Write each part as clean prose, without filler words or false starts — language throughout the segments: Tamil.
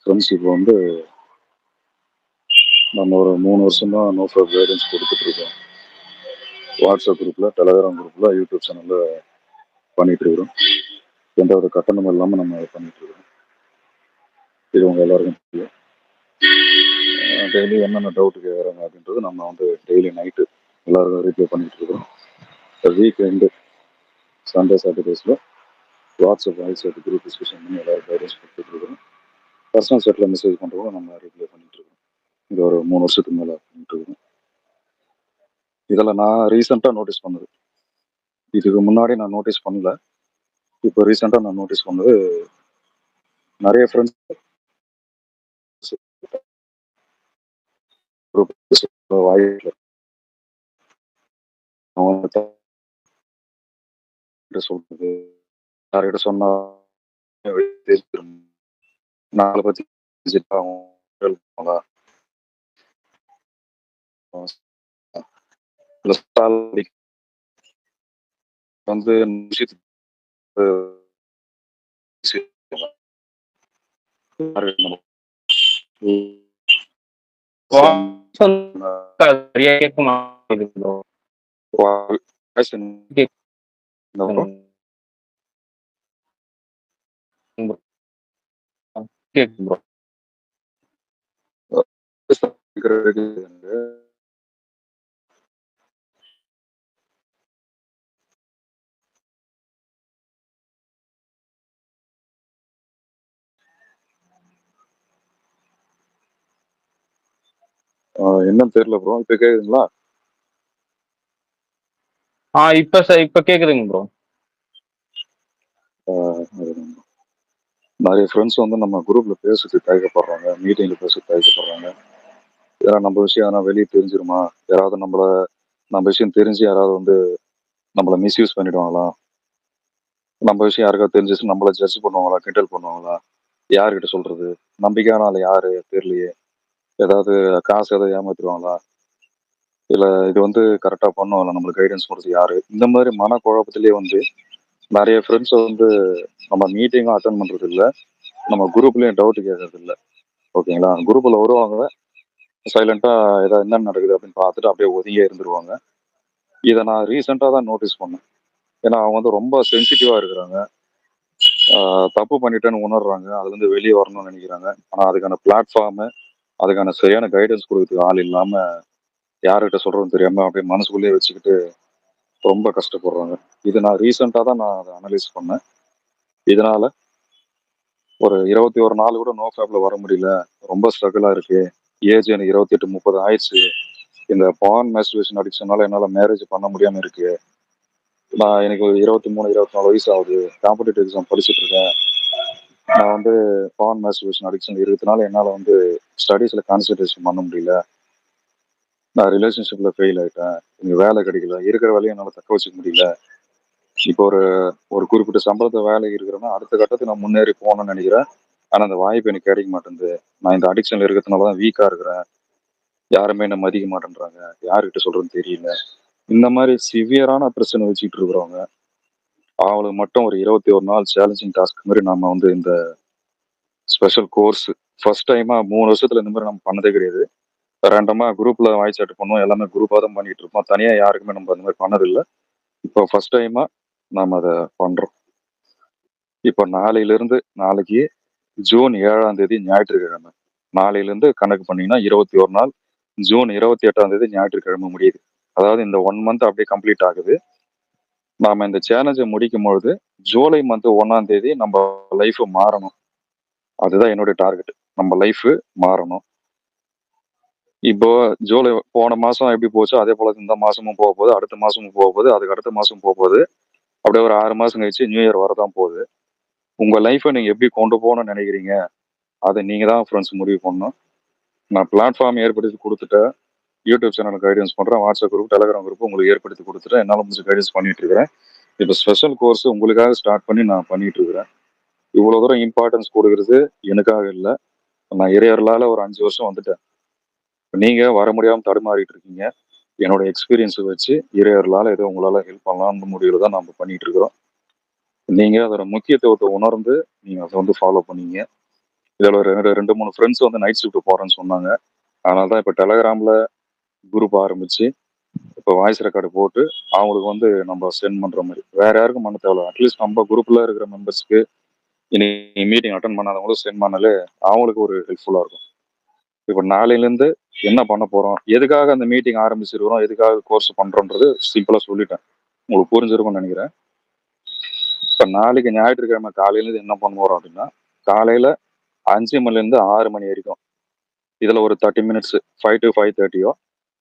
ஃப்ரெண்ட்ஸ் இப்போ வந்து நம்ம ஒரு 3 வருஷமா நோ ஃபேப் கைடன்ஸ் கொடுத்துட்டு இருக்கோம். வாட்ஸ்அப் குரூப்பில், டெலகிராம் குரூப்பில், யூடியூப் சேனலில் பண்ணிட்டு இருக்கிறோம். எந்த ஒரு கட்டணமும் இல்லாமல் நம்ம பண்ணிட்டு இருக்கிறோம். இது உங்கள் எல்லாருக்கும் தெரியும். டெய்லி என்னென்ன டவுட் கேட்குறாங்க அப்படின்றது நம்ம வந்து டெய்லி நைட்டு எல்லாருக்கும் ரீப்ளை பண்ணிட்டு இருக்கிறோம். வீக் எண்டு சண்டே சாட்டர்டேஸில் WhatsApp voice at group discussion பண்ணி எல்லாரும் கைடன்ஸ் கொடுத்துட்டு இருக்கிறோம். பர்சனல் செட்டில் மெசேஜ் பண்ணுறவங்க நம்ம ரிப்ளை பண்ணிட்டு இருக்கோம். இது ஒரு 3 வருஷத்துக்கு மேலே பண்ணிட்டு இருக்கோம். இதில் நான் ரீசெண்டாக நோட்டீஸ் பண்ணது, இதுக்கு முன்னாடி நான் நோட்டீஸ் பண்ணல, இப்போ ரீசெண்டாக நான் நோட்டீஸ் பண்ணது, நிறைய ஃப்ரெண்ட்ஸ் வாய்ப்பில் அவங்ககிட்ட சொல்றது, யார்கிட்ட சொன்னா நாளை பற்றி வந்து சரியா கேட்க மாட்டேங்குது bro. கேக்குது bro. என்னன்னு தெரியல ப்ரோ. இப்ப கேக்குதுங்களா? இப்ப கேக்குதுங்க ப்ரோ. நிறைய ஃப்ரெண்ட்ஸ் வந்து நம்ம குரூப்ல பேசுறதுக்கு தயக்கப்படுறாங்க, மீட்டிங்ல பேசுறதுக்கு தயக்கப்படுறாங்க. ஏன்னா நம்ம விஷயம் எதனா வெளியே தெரிஞ்சிருமா, யாராவது நம்ம விஷயம் தெரிஞ்சு யாராவது வந்து நம்மளை மிஸ்யூஸ் பண்ணிடுவாங்களா, நம்ம விஷயம் யாருக்காவது தெரிஞ்சிச்சு நம்மளை ஜட்ஜ் பண்ணுவாங்களா, கிண்டல் பண்ணுவாங்களா, யாருக்கிட்ட சொல்றது, நம்பிக்கையான ஆள் யாரு தெரியலையே, ஏதாவது காசு ஏதாவது ஏமாத்திடுவாங்களா, இல்ல இது வந்து கரெக்டா பண்ணுவாங்களா, நம்மளுக்கு கைடன்ஸ் கொடுத்து யாரு, இந்த மாதிரி மனக்குழப்பத்திலேயே வந்து நிறைய ஃப்ரெண்ட்ஸ் வந்து நம்ம மீட்டிங்கும் அட்டன் பண்றது இல்லை, நம்ம குரூப்லயும் டவுட் கேட்கறது இல்லை. ஓகேங்களா? குரூப்ல வருவாங்க, சைலண்டா ஏதாவது என்ன நடக்குது அப்படின்னு பார்த்துட்டு அப்படியே ஒதுங்கியே இருந்துருவாங்க. இதை நான் ரீசெண்டாக தான் நோட்டீஸ் பண்ணேன். ஏன்னா அவங்க வந்து ரொம்ப சென்சிட்டிவா இருக்கிறாங்க, தப்பு பண்ணிட்டேன்னு உணர்றாங்க, அதுல இருந்து வெளியே வரணும்னு நினைக்கிறாங்க. ஆனா அதுக்கான பிளாட்ஃபார்மு, அதுக்கான சரியான கைடன்ஸ் கொடுக்கறதுக்கு ஆள் இல்லாம, யாருக்கிட்ட சொல்றதுன்னு தெரியாம அப்படியே மனசுக்குள்ளேயே வச்சுக்கிட்டு ரொம்ப கஷ்டப்படுறாங்க. இது நான் ரீசெண்டாக தான் நான் அதை அனலைஸ் பண்ணேன். இதனால ஒரு 21 நாள் கூட நோ ஃபேப்ல வர முடியல, ரொம்ப ஸ்ட்ரகிளா இருக்கு, ஏஜ் எனக்கு 28 30 ஆயிடுச்சு, இந்த பான் மேஸ்டர்பேஷன் அடிக்ஷனால என்னால் மேரேஜ் பண்ண முடியாம இருக்கு, நான் எனக்கு ஒரு 23 24 வயசு ஆகுது, காம்படிட்டிவ் எக்ஸாம் படிச்சுட்டு இருக்கேன், நான் வந்து பான் மேஸ்டர்பேஷன் அடிக்ஷன் இருக்கிறதுனால என்னால் வந்து ஸ்டடீஸில் கான்சன்ட்ரேஷன் பண்ண முடியல, நான் ரிலேஷன்ஷிப்பில் ஃபெயில் ஆகிட்டேன், எனக்கு வேலை கிடைக்கல, இருக்கிற வேலையை என்னால் தக்க வச்சுக்க முடியல, இப்போ ஒரு குறிப்பிட்ட சம்பளத்தை வேலைக்கு இருக்கிறேன்னா அடுத்த கட்டத்துக்கு நான் முன்னேறி போகணும்னு நினைக்கிறேன், ஆனால் அந்த வாய்ப்பு எனக்கு கிடைக்க மாட்டேங்குது, நான் இந்த அடிக்ஷனில் இருக்கிறதுனால தான் வீக்காக இருக்கிறேன், யாருமே என்ன மதிக்க மாட்டேன்றாங்க, யாருக்கிட்ட சொல்கிறதுன்னு தெரியல, இந்த மாதிரி சிவியரான பிரச்சனை வச்சுக்கிட்டு இருக்கிறவங்க அவங்களுக்கு மட்டும் ஒரு 21 நாள் சேலஞ்சிங் டாஸ்க் மாதிரி நம்ம வந்து இந்த ஸ்பெஷல் கோர்ஸ் ஃபர்ஸ்ட் டைமா 3 வருஷத்துல இந்த மாதிரி நம்ம பண்ணதே கிடையாது. ரேண்டமா குரூப்ல வாய்ஸ் செட் பண்ணுவோம், எல்லாமே குரூப்பாக தான் பண்ணிட்டு இருப்போம், தனியா யாருக்குமே நம்ம அந்த மாதிரி பண்ணதில்லை. இப்போ ஃபர்ஸ்ட் டைமா நாம அதை பண்றோம். இப்போ நாளைக்கு ஜூன் 7ஆம் தேதி ஞாயிற்றுக்கிழமை, நாளையிலிருந்து கணக்கு பண்ணீங்கன்னா 21 நாள், ஜூன் 28ஆம் தேதி ஞாயிற்றுக்கிழமை முடியுது. அதாவது இந்த 1 மந்த் அப்படியே கம்ப்ளீட் ஆகுது. நாம இந்த சேலஞ்சை முடிக்கும் பொழுது ஜூலை மந்த் 1ஆம் தேதி நம்ம லைஃப் மாறணும். அதுதான் என்னுடைய டார்கெட், நம்ம லைஃப் மாறணும். இப்போ ஜூலை போன மாசம் எப்படி போச்சோ அதே போல இந்த மாசமும் போக போகுது, அடுத்த மாசமும் போக போகுது, அதுக்கு அடுத்த மாசம் போக போகுது, அப்படியே ஒரு 6 மாசம் கழிச்சு நியூ இயர் வரதான் போகுது. உங்க லைஃப்பை நீங்க எப்படி கொண்டு போகணும்னு நினைக்கிறீங்க, அதை நீங்க தான் ஃப்ரெண்ட்ஸ் முடிவு பண்ணணும். நான் பிளாட்ஃபார்ம் ஏற்படுத்தி கொடுத்துட்டேன், யூடியூப் சேனல் கைடன்ஸ் பண்றேன், வாட்ஸ்அப் குரூப், டெலகிராம் குரூப் உங்களுக்கு ஏற்படுத்தி கொடுத்துட்டேன், என்னால் முடிஞ்ச கைடன்ஸ் பண்ணிட்டு இருக்கிறேன். இப்போ ஸ்பெஷல் கோர்ஸ் உங்களுக்காக ஸ்டார்ட் பண்ணி நான் பண்ணிட்டு இருக்கிறேன். இவ்வளவு தூரம் இம்பார்ட்டன்ஸ் கொடுக்கறது எனக்காக இல்லை, நான் இறையர்களால ஒரு 5 வருஷம் வந்துட்டேன். நீங்க வர முடியாம தடுமாறிட்டு இருக்கீங்க, என்னோட எக்ஸ்பீரியன்ஸை வச்சு இறையர்களால ஏதோ உங்களால ஹெல்ப் பண்ணலாம்னு முடிவில் தான் நம்ம பண்ணிட்டு இருக்கிறோம். நீங்க அதோட முக்கியத்துவத்தை உணர்ந்து நீங்க அதை வந்து ஃபாலோ பண்ணீங்க. இதில் ஒரு ரெண்டு மூணு ஃப்ரெண்ட்ஸ் வந்து நைட் ஷிஃப்ட் போகிறேன்னு சொன்னாங்க. அதனால தான் இப்போ டெலகிராமில் குரூப் ஆரம்பித்து இப்போ வாய்ஸ் ரெக்கார்டு போட்டு அவங்களுக்கு வந்து நம்ம சென்ட் பண்ணுற மாதிரி வேற யாருக்கும் பண்ண தேவையில்ல. அட்லீஸ்ட் நம்ம குரூப்பில் இருக்கிற மெம்பர்ஸ்க்கு இன்னைக்கு மீட்டிங் அட்டன் பண்ணாதவங்களும் சென்ட் பண்ணாலே அவங்களுக்கு ஒரு ஹெல்ப்ஃபுல்லாக இருக்கும். இப்போ நாளையிலேருந்து என்ன பண்ண போகிறோம், எதுக்காக அந்த மீட்டிங் ஆரம்பிச்சிருக்கிறோம், எதுக்காக கோர்ஸ் பண்ணுறோன்றது சிம்பிளாக சொல்லிட்டேன். உங்களுக்கு புரிஞ்சிருக்கும்னு நினைக்கிறேன். இப்போ நாளைக்கு ஞாயிற்றுக்கிழமை காலையிலேருந்து என்ன பண்ண போகிறோம் அப்படின்னா, காலையில் 5 மணிலேருந்து 6 மணி வரைக்கும் இதில் ஒரு 30 மினிட்ஸ் 5 to 5:30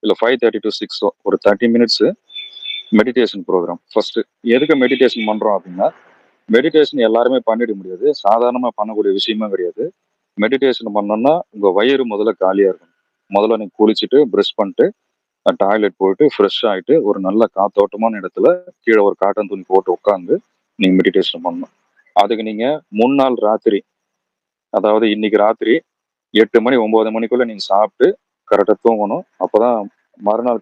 இல்லை 5:30 to 6 ஒரு 30 மினிட்ஸ் மெடிடேஷன் ப்ரோக்ராம். ஃபர்ஸ்ட் எதுக்கு மெடிடேஷன் பண்றோம் அப்படின்னா, மெடிடேஷன் எல்லாருமே பண்ணிட முடியாது, சாதாரணமா பண்ணக்கூடிய விஷயமே கிடையாது. மெடிடேஷன் பண்ணோம்னா உங்க வயிறு முதல்ல காலியா இருக்கும். முதல்ல நீங்க குளிச்சுட்டு ப்ரஷ் பண்ணிட்டு டாய்லெட் போயிட்டு ஃப்ரெஷ் ஆயிட்டு ஒரு நல்ல காத்தோட்டமான இடத்துல கீழே ஒரு காட்டன் துணி போட்டு உட்காந்து நீங்க மெடிடேஷன் பண்ணணும். அதுக்கு நீங்க முன்னாள் ராத்திரி, அதாவது இன்னைக்கு ராத்திரி 8 மணி 9 மணிக்குள்ள நீங்க சாப்பிட்டு கரெக்டா தூங்கணும். அப்பதான் மறுநாள்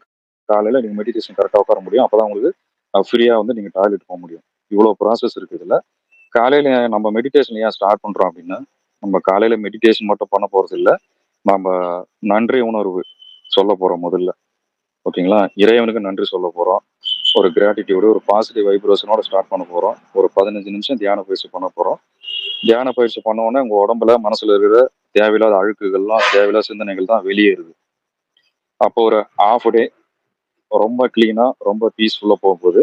காலையில நீங்க மெடிடேஷன் கரெக்டா உட்கார முடியும். அப்பதான் உங்களுக்கு ஃப்ரீயா வந்து நீங்க டாய்லெட் போக முடியும். இவ்வளவு ப்ராசஸ் இருக்கு இதுல. காலையில நம்ம மெடிடேஷன் ஏன் ஸ்டார்ட் பண்றோம் அப்படின்னா, நம்ம காலையில மெடிடேஷன் மட்டும் பண்ண போறது இல்ல, நம்ம நன்றி உணர்வு சொல்ல போறோம் முதல்ல. ஓகேங்களா? இறைவனுக்கு நன்றி சொல்ல போறோம். ஒரு கிராட்டிடியூடு, ஒரு பாசிட்டிவ் வைப்ரேஷனோட ஸ்டார்ட் பண்ண போறோம். ஒரு 15 நிமிஷம் தியான பயிற்சி பண்ண போறோம். தியான பயிற்சி பண்ண உடனே உங்க உடம்புல மனசுல இருக்கிற தேவையில்லாத அழுக்குகள்லாம், தேவையில்லாத சிந்தனைகள் தான் வெளியேறுது. அப்போ ஒரு ஹாஃப் டே ரொம்ப கிளீனா, ரொம்ப பீஸ்ஃபுல்லா போகும்போது,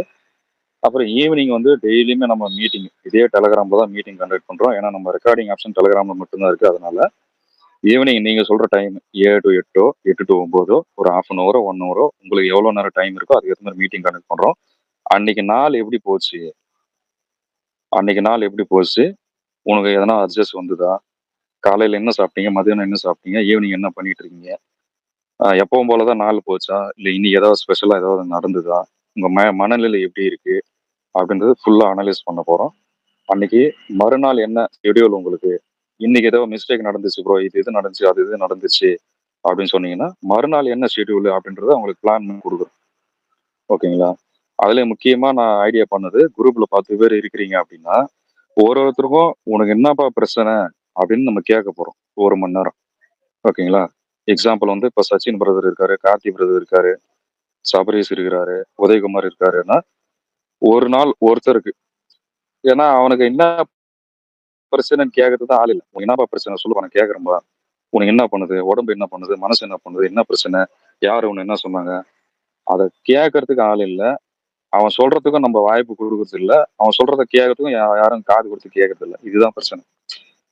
அப்புறம் ஈவினிங் வந்து டெய்லியுமே நம்ம மீட்டிங் இதே டெலகிராம்ல தான் மீட்டிங் கண்டக்ட் பண்றோம். ஏன்னா நம்ம ரெக்கார்டிங் ஆப்ஷன் டெலகிராம்ல மட்டும்தான் இருக்கு. அதனால ஈவினிங் நீங்க சொல்ற டைம் 7 to 8 8 to 9 ஒரு ஹாஃப் அன் ஹவரோ 1 ஹவரோ உங்களுக்கு எவ்வளவு நேரம் டைம் இருக்கோ அதுக்கு ஏற்ற மாதிரி மீட்டிங் கண்டக்ட் பண்றோம். அன்னைக்கு நாள் எப்படி போச்சு, அன்னைக்கு நாள் எப்படி போச்சு, உனக்கு எதனா அட்ஜஸ்ட் வந்ததா, காலையில என்ன சாப்பிட்டீங்க, மதியானம் என்ன சாப்பிட்டீங்க, ஈவினிங் என்ன பண்ணிட்டு இருக்கீங்க, எப்பவும் போலதான் நாள் போச்சா, இல்ல இன்னைக்கு ஏதாவது ஸ்பெஷலா ஏதாவது நடந்ததா, உங்க மனநிலை எப்படி இருக்கு அப்படின்றது ஃபுல்லா அனலைஸ் பண்ண போறோம். அன்னைக்கு மறுநாள் என்ன ஷெட்யூல் உங்களுக்கு, இன்னைக்கு ஏதோ மிஸ்டேக் நடந்துச்சு ப்ரோ, இது நடந்துச்சு அது இது நடந்துச்சு அப்படின்னு சொன்னீங்கன்னா மறுநாள் என்ன ஷெட்யூல் அப்படின்றத உங்களுக்கு பிளான் பண்ணி கொடுக்குறோம். ஓகேங்களா? அதுல முக்கியமா நான் ஐடியா பண்ணது, குரூப்ல 10 பேர் இருக்கிறீங்க அப்படின்னா ஒரு ஒருத்தருக்கும் உனக்கு என்னப்பா பிரச்சனை அப்படின்னு நம்ம கேட்க போறோம் 1 மணி நேரம். ஓகேங்களா? எக்ஸாம்பிள் வந்து இப்ப சச்சின் பிரதர் இருக்காரு, கார்த்தி பிரதர் இருக்காரு, சபரீஷ் இருக்கிறாரு, உதயகுமார் இருக்காருன்னா ஒரு நாள் ஒருத்தருக்கு, ஏன்னா அவனுக்கு என்ன பிரச்சனைன்னு கேட்கறது தான் ஆள் இல்லை. உனக்கு என்னப்பா பிரச்சனை சொல்லுவா, நான் கேட்கறேன்பா. உனக்கு என்ன பண்ணுது, உடம்பு என்ன பண்ணுது, மனசு என்ன பண்ணுது, என்ன பிரச்சனை, யாரு உன்னை என்ன சொன்னாங்க, அதை கேட்கறதுக்கு ஆள் இல்லை. அவன் சொல்றதுக்கும் நம்ம வாய்ப்பு கொடுக்கறது இல்ல, அவன் சொல்றதை கேட்கறதுக்கும் யாரும் காது கொடுத்து கேட்கறது இல்லை. இதுதான் பிரச்சனை.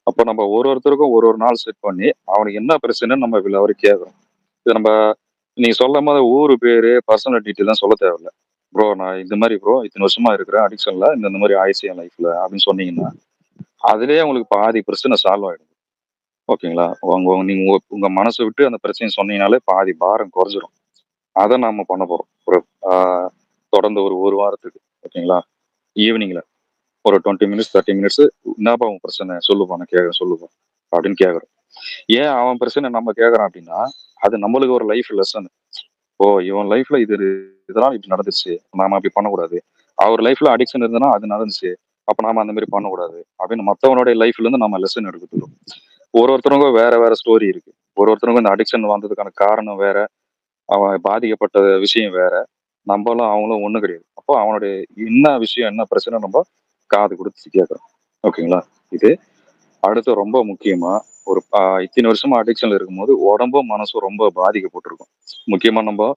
அப்போ நம்ம ஒரு ஒருத்தருக்கும் ஒரு ஒரு நாள் செட் பண்ணி அவனுக்கு என்ன பிரச்சனைன்னு நம்ம இவ்வளவு வரை கேட்கறோம். இது நம்ம நீங்க சொல்லும் போது ஊரு பேரு பர்சனல் டீட்டெயில் தான் சொல்ல தேவையில்ல. ப்ரோ நான் இந்த மாதிரி ப்ரோ இத்தனை வருஷமா இருக்கிறேன் அடிக்ஷன்ல, இந்த மாதிரி ஆயிடுச்சு என் லைஃப்ல அப்படின்னு சொன்னீங்கன்னா அதுலயே உங்களுக்கு பாதி பிரச்சனை சால்வ் ஆயிடும். ஓகேங்களா? நீங்க உங்க மனசை விட்டு அந்த பிரச்சனையை சொன்னீங்கனாலே பாதி பாரம் குறைஞ்சிரும். அதை நாம பண்ண போறோம் ஒரு தொடர்ந்து ஒரு வாரத்துக்கு. ஓகேங்களா? ஈவினிங்ல ஒரு 20 மினிட்ஸ் 30 மினிட்ஸ் என்னப்பா உன் பிரச்சனை சொல்லுப்பா, நான் கேட்கறேன் சொல்லுப்பா அப்படின்னு கேட்கறோம். ஏன் அவன் பிரச்சனை நம்ம கேட்கறான் அப்படின்னா, அது நம்மளுக்கு ஒரு லைஃப் லெசன். ஓ இவன் லைஃப்ல இதெல்லாம் இப்படி நடந்துச்சு, நாம அப்படி பண்ணக்கூடாது. அவர் லைஃப்ல அடிக்ஷன் இருந்ததுன்னா அது நடந்துச்சு, அப்ப நாம அந்த மாதிரி பண்ணக்கூடாது அப்படின்னு மத்தவனுடைய லைஃப்ல இருந்து நம்ம லெசன் எடுத்துக்கிறோம். ஒரு ஒருத்தருக்கும் வேற வேற ஸ்டோரி இருக்கு. ஒரு ஒருத்தருக்கும் இந்த அடிக்ஷன் வந்ததுக்கான காரணம் வேற, அவன் பாதிக்கப்பட்ட விஷயம் வேற. நம்மளும் அவங்களும் ஒண்ணு கிடையாது. அப்போ அவனுடைய என்ன விஷயம் என்ன பிரச்சனை நம்ம காது கொடுத்து கேட்கறோம். ஓகேங்களா? இது அடுத்து ரொம்ப முக்கியமா ஒரு இத்தனை வருஷமா அடிக்ஷன்ல இருக்கும்போது உடம்பும் மனசும் ரொம்ப பாதிக்கப்பட்டிருக்கும். முக்கியமா நம்ம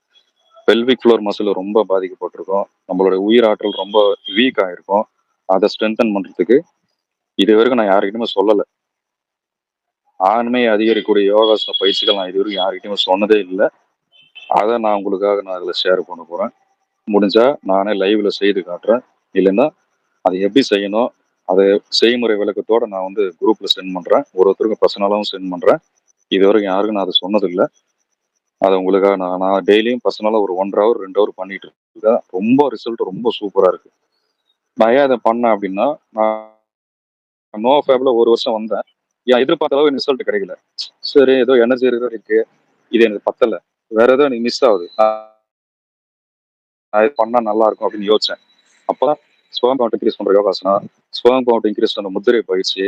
பெல்விக் ஃப்ளோர் மசில் ரொம்ப பாதிக்கப்பட்டிருக்கும். நம்மளோட உயிராற்றல் ரொம்ப வீக் ஆயிருக்கும். அதை ஸ்ட்ரென்தன் பண்றதுக்கு இது வரைக்கும் நான் யாருக்கிட்டுமே சொல்லல. ஆண்மை அதிகரிக்கக்கூடிய யோகாசன பயிற்சிகள் நான் இது வரைக்கும் யாருக்கிட்டையுமே சொன்னதே இல்லை. அதை நான் உங்களுக்காக நான் அதில் ஷேர் பண்ண போறேன். முடிஞ்சா நானே லைவ்ல செய்து காட்டுறேன். இல்லைன்னா அதை எப்படி செய்யணும், அதை செய்முறை விளக்கத்தோட நான் வந்து குரூப்ல சென்ட் பண்றேன். ஒருத்தருக்கும் பர்சனலாகவும் சென்ட் பண்றேன். இது வரைக்கும் யாருக்கும் நான் அதை சொன்னதில்லை. அதை உங்களுக்காக நான் நான் டெய்லியும் பர்சனலா ஒரு 1 ஹவர் 2 ஹவர் பண்ணிட்டு இருக்கேன். ரொம்ப ரிசல்ட் ரொம்ப சூப்பரா இருக்கு. நான் ஏன் இதை பண்ணேன் அப்படின்னா, நான் நோ ஃபேப்ல 1 வருஷம் வந்தேன். என் எதிர்பார்த்த அளவு ரிசல்ட் கிடைக்கல. சரி ஏதோ எனர்ஜி இருக்கு, இது எனக்கு பத்தல, வேற ஏதோ எனக்கு மிஸ் ஆகுது, நான் இது பண்ணா நல்லா இருக்கும் அப்படின்னு யோசிச்சேன். அப்பதான் ஸ்பெர்ம் கவுண்ட் இன்க்ரீஸ் பண்ற யோகாசனா, ஸ்பெர்ம் கவுண்ட் இன்க்ரீஸ் பண்ண முத்திரை பயிற்சி,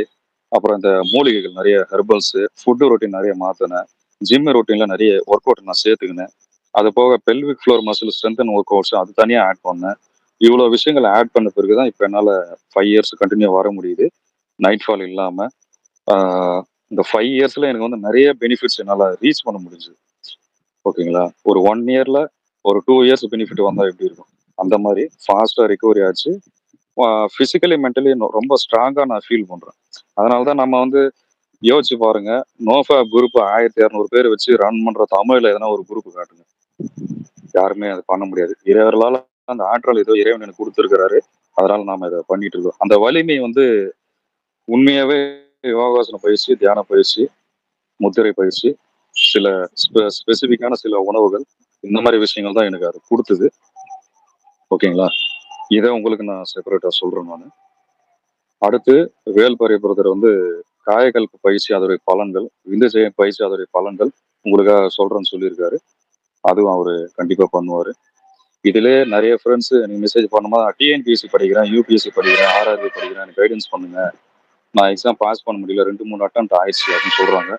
அப்புறம் இந்த மூலிகைகள் நிறைய ஹெர்பல்ஸ், ஃபுட்டு ரொட்டீன் நிறைய மாற்றினேன். ஜிம் ரொட்டீன்ல நிறைய ஒர்க் அவுட் நான் சேர்த்துக்கினேன். அது போக pelvic floor muscle strengthen work outs அது தனியாக ஆட் பண்ணேன். இவ்வளோ விஷயங்களை ஆட் பண்ண பிறகு தான் இப்போ என்னால் 5 இயர்ஸ் கண்டினியூ வர முடியுது நைட் ஃபால் இல்லாமல். இந்த 5 இயர்ஸில் எனக்கு வந்து நிறைய பெனிஃபிட்ஸ் என்னால் ரீச் பண்ண முடிஞ்சுது. ஓகேங்களா? ஒரு 1 இயரில் ஒரு 2 இயர்ஸ் பெனிஃபிட் வந்தால் எப்படி இருக்கும்? அந்த மாதிரி ஃபாஸ்ட்டாக ரிகவரி ஆச்சு. ஃபிசிக்கலி மென்டலி ரொம்ப ஸ்ட்ராங்காக நான் ஃபீல் பண்ணுறேன். அதனால தான் நம்ம வந்து யோசிச்சு பாருங்க, நோஃபேப் குரூப் 1200 பேர் வச்சு ரன் பண்ற தமிழ்ல எதனா ஒரு குரூப் காட்டுங்க. யாருமே அது பண்ண முடியாது. இறைவர்களால அந்த ஆற்றல் ஏதோ இறைவன் எனக்கு கொடுத்துருக்கிறாரு. அதனால நாம இதை பண்ணிட்டு இருக்கோம். அந்த வலிமை வந்து உண்மையாவே யோகாசன பயிற்சி, தியான பயிற்சி, முத்திரை பயிற்சி, சில ஸ்பெசிபிக்கான சில உணவுகள், இந்த மாதிரி விஷயங்கள் தான் எனக்கு அது கொடுத்தது. ஓகேங்களா? இதை உங்களுக்கு நான் செப்பரேட்டா சொல்றேன் நான். அடுத்து வேல்பாரி பிரதர் வந்து காயகல்ப பயிற்சி அதோடைய பலன்கள், விந்து ஜெயம் பயிற்சி அதோடைய பலன்கள் உங்களுக்காக சொல்றேன்னு சொல்லியிருக்காரு. அதுவும் அவரு கண்டிப்பா பண்ணுவாரு. இதிலே நிறைய ஃப்ரெண்ட்ஸ் நீங்க மெசேஜ் பண்ணுமா, டிஎன்பிஎஸ்சி படிக்கிறேன், யூபிஎஸ்சி படிக்கிறேன், ஆர்ஆர்பி படிக்கிறேன், எனக்கு கைடன்ஸ் பண்ணுங்க, நான் எக்ஸாம் பாஸ் பண்ண முடியல, 2 3 அட்டம் ஆயிடுச்சு அப்படின்னு சொல்றாங்க.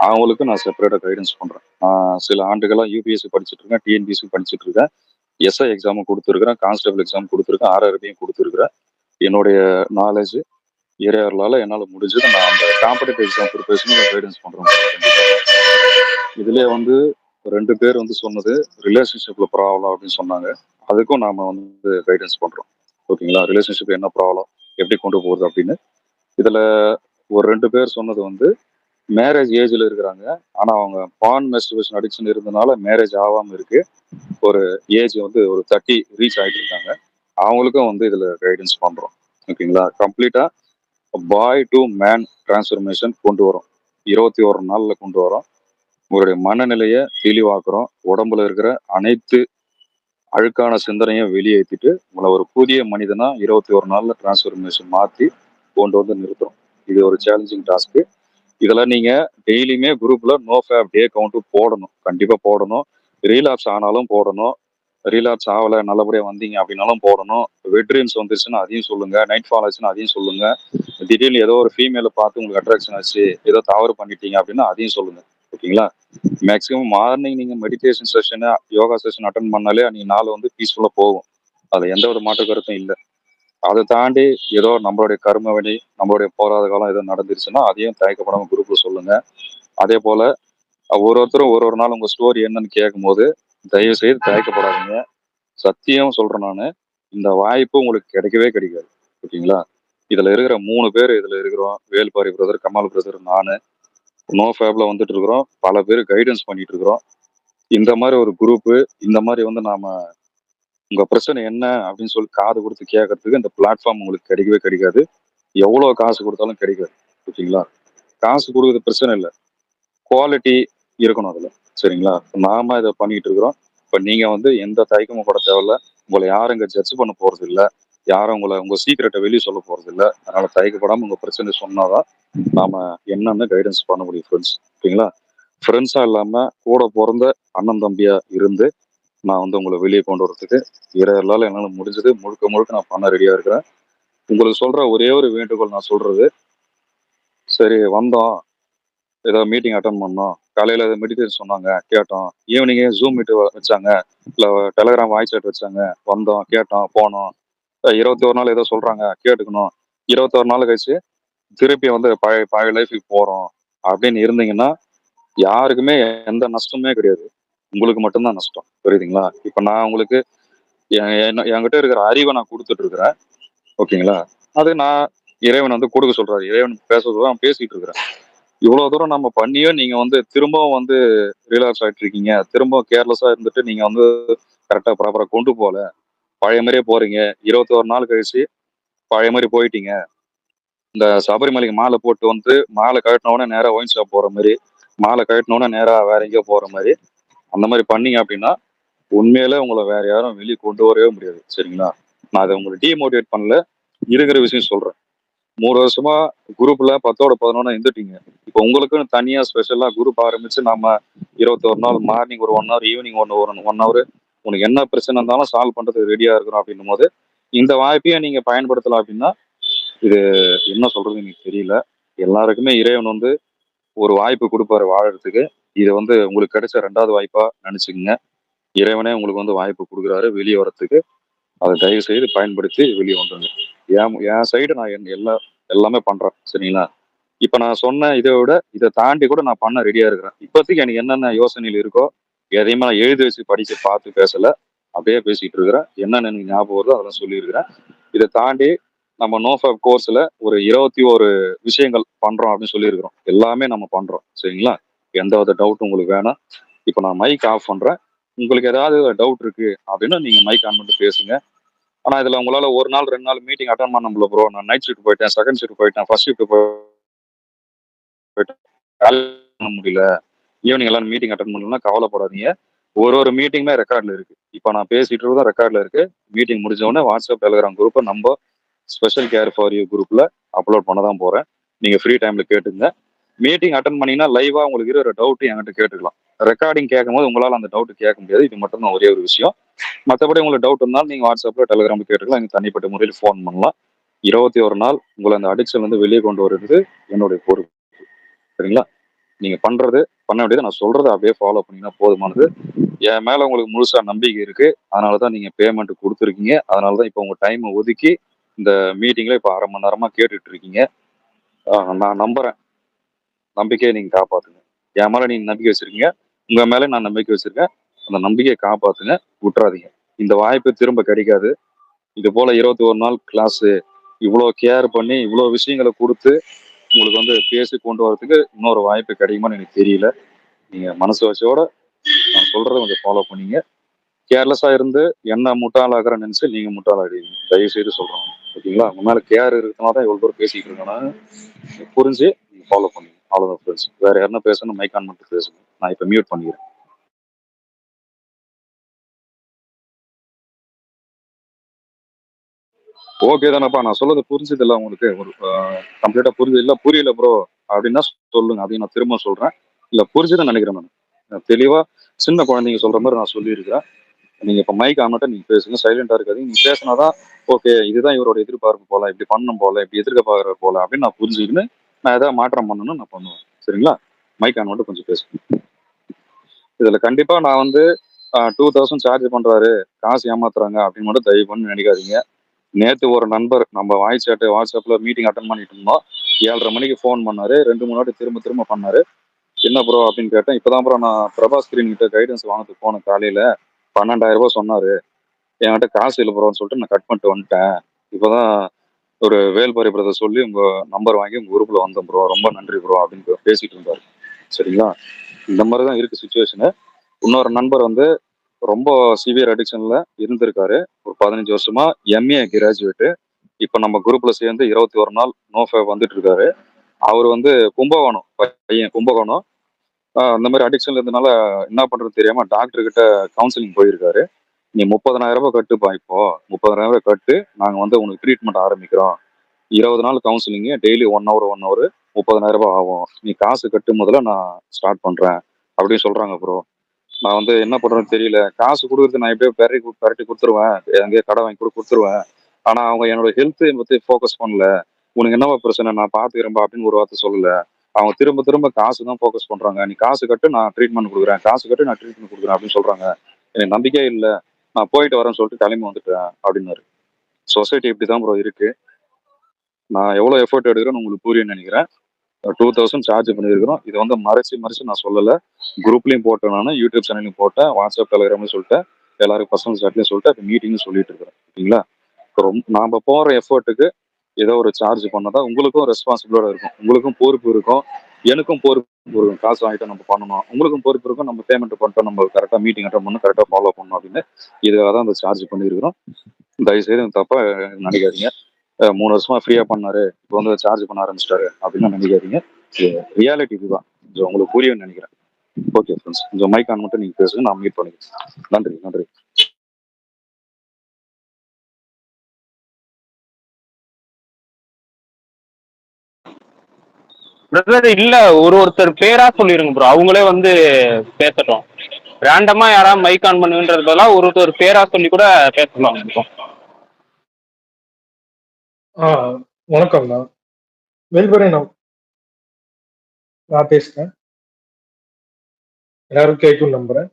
அவங்களுக்கு நான் செப்பரேட்டா கைடன்ஸ் பண்றேன். நான் சில ஆண்டுகளா யூபிஎஸ்சி படிச்சுட்டு இருக்கேன், டிஎன்பிஎஸ்சி படிச்சுட்டு இருக்கேன், எஸ்ஐ எக்ஸாமும் கொடுத்துருக்கிறேன், கான்ஸ்டபிள் எக்ஸாம் கொடுத்துருக்கேன், ஆர்ஆர்பியும் கொடுத்துருக்கிறேன். என்னுடைய நாலேஜ் ஏரியாவலால என்னால் முடிஞ்சது நான் அந்த காம்படிட்டிவ் எக்ஸாம் ப்ரிப்பரேஷனுக்கு கைடன்ஸ் பண்ணுறேன். இதுலேயே வந்து 2 பேர் வந்து சொன்னது ரிலேஷன்ஷிப்பில் ப்ராப்ளம் அப்படின்னு சொன்னாங்க. அதுக்கும் நாம் வந்து கைடன்ஸ் பண்ணுறோம். ஓகேங்களா? ரிலேஷன்ஷிப் என்ன ப்ராப்ளம், எப்படி கொண்டு போகிறது அப்படின்னு. இதில் ஒரு 2 பேர் சொன்னது வந்து மேரேஜ் ஏஜில் இருக்கிறாங்க. ஆனால் அவங்க பான் மெஸ்டிவேஷன் அடிக்ஷன் இருந்தனால மேரேஜ் ஆகாமல் இருக்கு. ஒரு ஏஜ் வந்து ஒரு 30 ரீச் ஆகிட்டு இருக்காங்க. அவங்களுக்கும் வந்து இதில் கைடன்ஸ் பண்ணுறோம். ஓகேங்களா? கம்ப்ளீட்டாக பாய் டு மேன் டிரான்ஸ்ஃபர்மேஷன் கொண்டு வரோம். 21 நாள்ல கொண்டு வரோம். உங்களுடைய மனநிலையை தெளிவாக்குறோம். உடம்புல இருக்கிற அனைத்து அழுக்கான சிந்தனையை வெளியேற்றிட்டு உங்களை ஒரு புதிய மனிதனா 21 நாள்ல டிரான்ஸ்ஃபர்மேஷன் மாற்றி கொண்டு வந்து நிறுத்துறோம். இது ஒரு சேலஞ்சிங் டாஸ்க்கு. இதெல்லாம் நீங்க டெய்லியுமே குரூப்ல நோ ஃபேப் டே கவுண்ட் போடணும். கண்டிப்பா போடணும். ரீலாப்ஸ் ஆனாலும் போடணும். ரீலாப்ஸ் ஆகல நல்லபடியா வந்தீங்க அப்படின்னாலும் போடணும். வெட் ட்ரீம்ஸ் வந்துருச்சுன்னா அதையும் சொல்லுங்க. நைட் ஃபால் ஆச்சுன்னா அதையும் சொல்லுங்க. திடீர்னு ஏதோ ஒரு ஃபீமேலை பார்த்து உங்களுக்கு அட்ராக்ஷன் ஆச்சு, ஏதோ தவறு பண்ணிட்டீங்க அப்படின்னா அதையும் சொல்லுங்க. ஓகேங்களா? மேக்ஸிமம் மார்னிங் நீங்க meditation session, yoga session attend பண்ணாலே அன்னைக்கு நாள் வந்து பீஸ்ஃபுல்லா போகும். அது எந்த ஒரு மாற்று கருத்தும் இல்லை. அதை தாண்டி ஏதோ நம்மளுடைய கர்ம வினை, நம்மளுடைய போராத காலம் ஏதோ நடந்துருச்சுன்னா அதையும் தயக்கப்படாம குரூப்ல சொல்லுங்க. அதே போல ஒருத்தரும் ஒரு நாள் உங்க ஸ்டோரி என்னன்னு கேட்கும்போது தயவு செய்து தயக்கப்படாதீங்க. சத்தியம் சொல்றேன் நானு, இந்த வாய்ப்பு உங்களுக்கு கிடைக்கவே கிடைக்காது. ஓகேங்களா? இதுல இருக்கிற 3 பேர் இதுல இருக்கிறோம். வேல்பாரி பிரதர், கமால் பிரதர், நானு நோ ஃபேப்ல வந்துட்டு இருக்கிறோம். பல பேர் கைடன்ஸ் பண்ணிட்டு இருக்கிறோம். இந்த மாதிரி ஒரு குரூப், இந்த மாதிரி வந்து நாம உங்க பிரச்சனை என்ன அப்படின்னு சொல்லி காது கொடுத்து கேட்கறதுக்கு இந்த பிளாட்ஃபார்ம் உங்களுக்கு கிடைக்கவே கிடைக்காது. எவ்வளவு காசு கொடுத்தாலும் கிடைக்காது. ஓகேங்களா? காசு கொடுக்குறது பிரச்சனை இல்லை, குவாலிட்டி இருக்கணும் அதுல. சரிங்களா? நாம இதை பண்ணிட்டு இருக்கிறோம். இப்ப நீங்க வந்து எந்த தயக்கமும் பட தேவையில்ல. உங்களை யாரும் இங்க ஜட்ஜ் பண்ண போறது இல்லை. யாரும் உங்களை உங்க சீக்கிரட்டை வெளியே சொல்ல போறது இல்லை. அதனால தயக்கப்படாம உங்க பிரச்சனை சொன்னாதான் நாம என்னன்னு கைடன்ஸ் பண்ண முடியும் ஃப்ரெண்ட்ஸ். ஓகேங்களா? ஃப்ரெண்ட்ஸா இல்லாம கூட பிறந்த அண்ணன் தம்பியா இருந்து நான் வந்து உங்களை வெளியே கொண்டு வரதுக்கு இறையர்களால் என்னால் முடிஞ்சது முழுக்க முழுக்க நான் பண்ண ரெடியா இருக்கிறேன். உங்களுக்கு சொல்ற ஒரே ஒரு வேண்டுகோள் நான் சொல்றது, சரி வந்தோம், ஏதோ மீட்டிங் அட்டன் பண்ணோம், காலையில மெடிடேஷன் சொன்னாங்க கேட்டோம், ஈவினிங்கே ஜூம் மீட் வச்சாங்க, இல்லை டெலகிராம் வாய்ஸ் சாட் வச்சாங்க, வந்தோம் கேட்டோம் போனோம், 21 நாள் ஏதோ சொல்றாங்க கேட்டுக்கணும், 21 நாள் கழிச்சு திருப்பி வந்து பழைய பழைய லைஃபுக்கு போறோம் அப்படின்னு இருந்தீங்கன்னா யாருக்குமே எந்த நஷ்டமே கிடையாது. உங்களுக்கு மட்டும்தான் நஷ்டம். புரியுதுங்களா? இப்ப நான் உங்களுக்கு என்கிட்ட இருக்கிற அறிவை நான் கொடுத்துட்டு இருக்கிறேன். ஓகேங்களா? அது நான் இறைவன் வந்து கொடுக்க சொல்றாரு. இறைவன் பேச நான் பேசிட்டு இருக்கிறேன். இவ்வளவு தூரம் நம்ம பண்ணியும் நீங்க வந்து திரும்பவும் வந்து ரிலாக்ஸ் ஆயிட்டு இருக்கீங்க. திரும்ப கேர்லெஸ்ஸா இருந்துட்டு நீங்க வந்து கரெக்டா ப்ராப்பரா கொண்டு போல. பழைய மாதிரியே போறீங்க. 21 நாள் கழிச்சு பழைய மாதிரி போயிட்டீங்க. இந்த சபரிமலைக்கு மாலை போட்டு வந்து மாலை கழட்டினோடனே நேரா ஒயின் ஷாப் போற மாதிரி, மாலை கழட்டினோடனே நேரா வேற எங்கேயோ போற மாதிரி, அந்த மாதிரி பண்ணீங்க அப்படின்னா உண்மையில உங்களை வேற யாரும் வெளியே கொண்டு வரவே முடியாது. சரிங்களா? நான் அதை உங்களை டிமோட்டிவேட் பண்ணல, இருக்கிற விஷயம் சொல்றேன். 3 வருஷமா குரூப்ல 10ஓட 11 இருந்துட்டீங்க. இப்போ உங்களுக்குன்னு தனியா ஸ்பெஷலா குரூப் ஆரம்பிச்சு நாம 21 நாள் மார்னிங் ஒரு 1 ஹவர், ஈவினிங் ஒன் ஹவர் உனக்கு என்ன பிரச்சனை இருந்தாலும் சால்வ் பண்றதுக்கு ரெடியா இருக்கிறோம் அப்படின்னும் போது இந்த வாய்ப்பையும் நீங்க பயன்படுத்தலாம் அப்படின்னா இது என்ன சொல்றது எனக்கு தெரியல. எல்லாருக்குமே இறைவன் வந்து ஒரு வாய்ப்பு கொடுப்பாரு வாழறதுக்கு. இது வந்து உங்களுக்கு கிடைச்ச 2வது வாய்ப்பா நினைச்சுக்கங்க. இறைவனே உங்களுக்கு வந்து வாய்ப்பு குடுக்குறாரு வெளிய வரதுக்கு. அத தயவு செய்து பயன்படுத்தி வெளிய வந்துருங்க. என் என் சைடு நான் எல்லாமே பண்றேன். சரிங்களா? இப்ப நான் சொன்ன இத விட, இத தாண்டி கூட நான் பண்ண ரெடியா இருக்கிறேன். இப்போதைக்கு எனக்கு என்னென்ன யோசனைகள் இருக்கோ, எதையுமே நான் எழுதி வச்சு படிச்சு பார்த்து பேசல. அப்படியே பேசிட்டு இருக்கிறேன். என்னென்ன எனக்கு ஞாபகம் வருதோ அதெல்லாம் சொல்லியிருக்கிறேன். இத தாண்டி நம்ம நோஃபேப் கோர்ஸ்ல ஒரு 21 விஷயங்கள் பண்றோம் அப்படின்னு சொல்லியிருக்கிறோம். எல்லாமே நம்ம பண்றோம். சரிங்களா? எந்த வித டவுட்டும் உங்களுக்கு வேணாம். இப்ப நான் மைக் ஆஃப் பண்றேன். உங்களுக்கு ஏதாவது டவுட் இருக்கு அப்படின்னா நீங்க மைக் ஆன் பண்ணிட்டு பேசுங்க. ஆனா இதுல உங்களால 1 நாள் 2 நாள் மீட்டிங் அட்டெண்ட் பண்ண முடியல ப்ரோ. நான் நைட் ஷிஃப்ட் போயிட்டேன், செகண்ட் ஷிஃப்ட் போயிட்டேன், ஃபர்ஸ்ட் ஷிஃப்ட் போயிட்டேன். பண்ண முடியல. ஈவினிங் எல்லாரும் மீட்டிங் அட்டெண்ட் பண்ணலன்னா கவலைப்படாதீங்க. ஒரு மீட்டிங்குமே ரெக்கார்ட்ல இருக்கு. இப்போ நான் பேசிட்டு இருக்கறதும் ரெக்கார்ட்ல இருக்கு. மீட்டிங் முடிஞ்ச உடனே வாட்ஸ்அப், டெலிகிராம் குரூப்பை நம்ம ஸ்பெஷல் கேர் ஃபார் யூ குரூப்ல அப்லோட் பண்ண தான் போறேன். நீங்க ஃப்ரீ டைம்ல கேட்டுங்க. மீட்டிங் அட்டன் பண்ணீங்கன்னா லைவா உங்களுக்கு இருக்கிற டவுட் என்கிட்ட கேட்டுக்கலாம். ரெக்கார்டிங் கேட்கும்போது உங்களால அந்த டவுட் கேட்க முடியாது. இது மட்டும் தான் ஒரே ஒரு விஷயம். மற்றபடி உங்களுக்கு டவுட் இருந்தாலும் நீங்க வாட்ஸ்அப்ல, டெலிகிராம்ல கேட்டுக்கலாம். எனக்கு தனிப்பட்ட முறையில் ஃபோன் பண்ணலாம். 21 நாள் உங்களை அந்த அடிக்ஷன்ல இருந்து வெளியே கொண்டு வர்றது என்னுடைய பொறுப்பு. சரிங்களா? நீங்க பண்ண வேண்டியது நான் சொல்றதை அப்படியே ஃபாலோ பண்ணீங்கன்னா போதுமானது. என் மேல உங்களுக்கு முழுசா நம்பிக்கை இருக்கு. அதனாலதான் நீங்க பேமெண்ட் கொடுத்துருக்கீங்க. அதனாலதான் இப்போ உங்க டைமை ஒதுக்கி இந்த மீட்டிங்ல இப்போ 1/2 மணி நேரமா கேட்டுட்டு இருக்கீங்க. நான் நம்புறேன். நம்பிக்கையை நீங்க காப்பாத்துங்க. என் மேல நீங்க நம்பிக்கை வச்சிருக்கீங்க. உங்க மேல நான் நம்பிக்கை வச்சிருக்கேன். அந்த நம்பிக்கையை காப்பாத்துங்க. விட்டுறாதீங்க. இந்த வாய்ப்பு திரும்ப கிடைக்காது. இது போல 21 நாள் கிளாஸ் இவ்வளவு கேர் பண்ணி இவ்வளவு விஷயங்களை கொடுத்து உங்களுக்கு வந்து பேசி கொண்டு வரதுக்கு இன்னொரு வாய்ப்பு கிடைக்குமான்னு எனக்கு தெரியல. நீங்க மனசு வச்சோட நான் சொல்றதை கொஞ்சம் ஃபாலோ பண்ணீங்க. கேர்லெஸ்ஸா இருந்து என்ன முட்டாளாக்குறேன்னு நினைச்சு நீங்க முட்டாளாடுவீங்க. தயவு செய்து சொல்றேன். ஓகேங்களா? உங்க மேல கேர் இருக்கிறதுனால தான் இவ்வளவு தூரம் பேசிட்டு இருக்கேன். புரிஞ்சு நீங்க ஃபாலோ பண்ணுங்க. அவ்வளவுதான் ஃப்ரெண்ட்ஸ். வேற யாருன்னா பேசணும் மைக் ஆன் பண்ணிட்டு பேசுங்க. நான் இப்ப மியூட் பண்ணிக்கிறேன். ஓகே தானப்பா, நான் சொல்றது புரிஞ்சது இல்ல உங்களுக்கு? ஒரு கம்ப்ளீட்டா புரிஞ்சது இல்ல, புரியல ப்ரோ அப்படின்னா சொல்லுங்க. அதையும் நான் திரும்ப சொல்றேன். இல்ல புரிஞ்சுதுன்னு நினைக்கிறேன். நான் தெளிவா சின்ன குழந்தைங்க சொல்ற மாதிரி நான் சொல்லியிருக்கிறேன். நீங்க இப்ப மைக் ஆன் மட்டும் நீங்க பேசுங்க. சைலண்டா இருக்காதீங்க. நீங்க பேசினாதான் ஓகே இதுதான் இவரோட எதிர்பார்ப்பு போல, இப்படி பண்ணணும் போல, இப்படி எதிர்பார்க்கிற போல அப்படின்னு நான் புரிஞ்சுக்கின்னு நான் ஏதாவது மாற்றம் பண்ணணும்னு நான் பண்ணுவேன். சரிங்களா? மைக் ஆன் மட்டும் கொஞ்சம் பேசுங்க. இதுல கண்டிப்பா நான் வந்து 2000 சார்ஜ் பண்றாரு, காசு ஏமாத்துறாங்க அப்படின்னு மட்டும் தயவு பண்ணி நினைக்காதீங்க. நேத்து ஒரு நண்பர் நம்ம வாய்ஸ் சாட் வாட்ஸ்அப்ல மீட்டிங் அட்டன் பண்ணிட்டு இருந்தோம். 7:30 மணிக்கு ஃபோன் பண்ணாரு. 2 3 வாட்டி திரும்ப திரும்ப பண்ணாரு. என்ன ப்ரோ அப்படின்னு கேட்டேன். இப்பதான் ப்ரோ நான் பிரபாஸ் ஸ்கிரீன் கிட்ட கைடன்ஸ் வாங்கிட்டு போனேன் காலையில. 12,000 சொன்னாரு. என்கிட்ட காசு இல்லை ப்ரோன்னு சொல்லிட்டு நான் கட் பண்ணிட்டு வந்துட்டேன். இப்பதான் ஒரு வேல்பாரி பிரதர் சொல்லி உங்க நம்பர் வாங்கி உங்க குரூப்ல வந்தேன் ப்ரோ. ரொம்ப நன்றி ப்ரோ அப்படின்னு பேசிட்டு இருந்தாரு. சரிங்களா? இந்த மாதிரி தான் இருக்கு சுச்சுவேஷனு. இன்னொரு நண்பர் வந்து ரொம்ப சிவியர் அடிக்ஷன்ல இருந்திருக்காரு. ஒரு 15 வருஷமா எம்ஏ கிராஜுவேட். இப்ப நம்ம குரூப்ல சேர்ந்து 21 நாள் நோஃபேப் வந்துட்டு இருக்காரு. அவர் வந்து கும்பகோணம் பையன், கும்பகோணம். இந்த மாதிரி அடிக்ஷன்ல இருந்தனால என்ன பண்றது தெரியாம டாக்டர் கிட்ட கவுன்சிலிங் போயிருக்காரு. நீ 30,000 கட்டுப்பா. இப்போ 30,000 கட்டு, நாங்க வந்து உனக்கு ட்ரீட்மெண்ட் ஆரம்பிக்கிறோம். 20 நாள் கவுன்சிலிங், டெய்லி 1 ஹவர் 30,000 ஆகும். நீ காசு கட்டு, முதல்ல நான் ஸ்டார்ட் பண்றேன் அப்படின்னு சொல்றாங்க ப்ரோ. நான் வந்து என்ன பண்றேன்னு தெரியல. காசு கொடுக்குறது நான் எப்படியோ பெரட்டி கொடுத்துருவேன். எங்கேயோ கடை வாங்கி கூட கொடுத்துருவேன். ஆனா அவங்க என்னோட ஹெல்த் பத்தி ஃபோக்கஸ் பண்ணல. உனக்கு என்னவா பிரச்சனை, நான் பாத்துக்கிறேன்பா அப்படின்னு ஒரு வார்த்தை சொல்லல. அவங்க திரும்ப திரும்ப காசு தான் ஃபோக்கஸ் பண்றாங்க. நீ காசு கட்டு, நான் ட்ரீட்மெண்ட் கொடுக்குறேன், காசு கட்டு, நான் ட்ரீட்மெண்ட் கொடுக்குறேன் அப்படின்னு சொல்றாங்க. எனக்கு நம்பிக்கையே இல்லை. நான் போயிட்டு வரேன்னு சொல்லிட்டு கிளம்பி வந்துட்டேன் அப்படின்னாரு. சொசைட்டி இப்படிதான் ப்ரோ இருக்கு. நான் எவ்வளவு எஃபர்ட் எடுக்கிறேன்னு உங்களுக்கு புரியும்னு நினைக்கிறேன். 2000 சார்ஜ் பண்ணியிருக்கிறோம். இதை வந்து மறைச்சு மறைச்சு நான் சொல்லலை. குரூப்லயும் போட்டேன், நான் யூடியூப் சேனல்லையும் போட்டேன், வாட்ஸ்அப் டெலிகிராம்லையும் சொல்லிட்டேன், எல்லாருக்கும் பர்சனல் சாட்லையும் சொல்லிட்டேன், இப்போ மீட்டிங்கும் சொல்லிட்டு இருக்கிறேன். ஓகேங்களா? இப்போ நாம போற எஃபர்ட்டுக்கு ஏதோ ஒரு சார்ஜ் பண்ணதா உங்களுக்கும் ரெஸ்பான்சிபிளோட இருக்கும். உங்களுக்கும் பொறுப்பு இருக்கும், எனக்கும் பொறுப்பு இருக்கும். காசு வாங்கிட்டு நம்ம பண்ணணும், உங்களுக்கும் பொறுப்பு இருக்கும். நம்ம பேமெண்ட் பண்ணிட்டோம், நம்ம கரெக்டாக மீட்டிங் அட்டன் பண்ணணும், கரெக்டாக ஃபாலோ பண்ணணும் அப்படின்னு இதுக்காக தான் அந்த சார்ஜ் பண்ணியிருக்கிறோம். தயவுசெய்து தப்பா நினைக்காதீங்க. 3 வருஷமா ஃப்ரீயா பண்ணாரு, இப்போ வந்து சார்ஜ் பண்ண ஆரம்பிச்சிட்டாரு அப்படின்னு நினைக்காதீங்க. ரியாலிட்டி இதுதான். கொஞ்சம் உங்களுக்கு புரியும்னு நினைக்கிறேன். ஓகே ஃப்ரெண்ட்ஸ், கொஞ்சம் மைக் ஆன் மட்டும் நீங்க பேசுங்க, நான் மீட் பண்ணிக்கிறேன். நன்றி நன்றி. பிரதர் இல்ல, ஒருத்தர் பேரா சொல்லிருங்க ப்ரோ. அவங்களே வந்து பேசட்டும். ரேண்டமா யாராவது மைக் ஆன் பண்ணுன்றது பதிலாக ஒருத்தர் பேரா சொல்லி கூட பேசலாம் ப்ரோ. வணக்கம்ண்ணா. வேல்பரை நான் நான் பேசுறேன். எல்லாரும் கேட்கும் நம்புறேன்.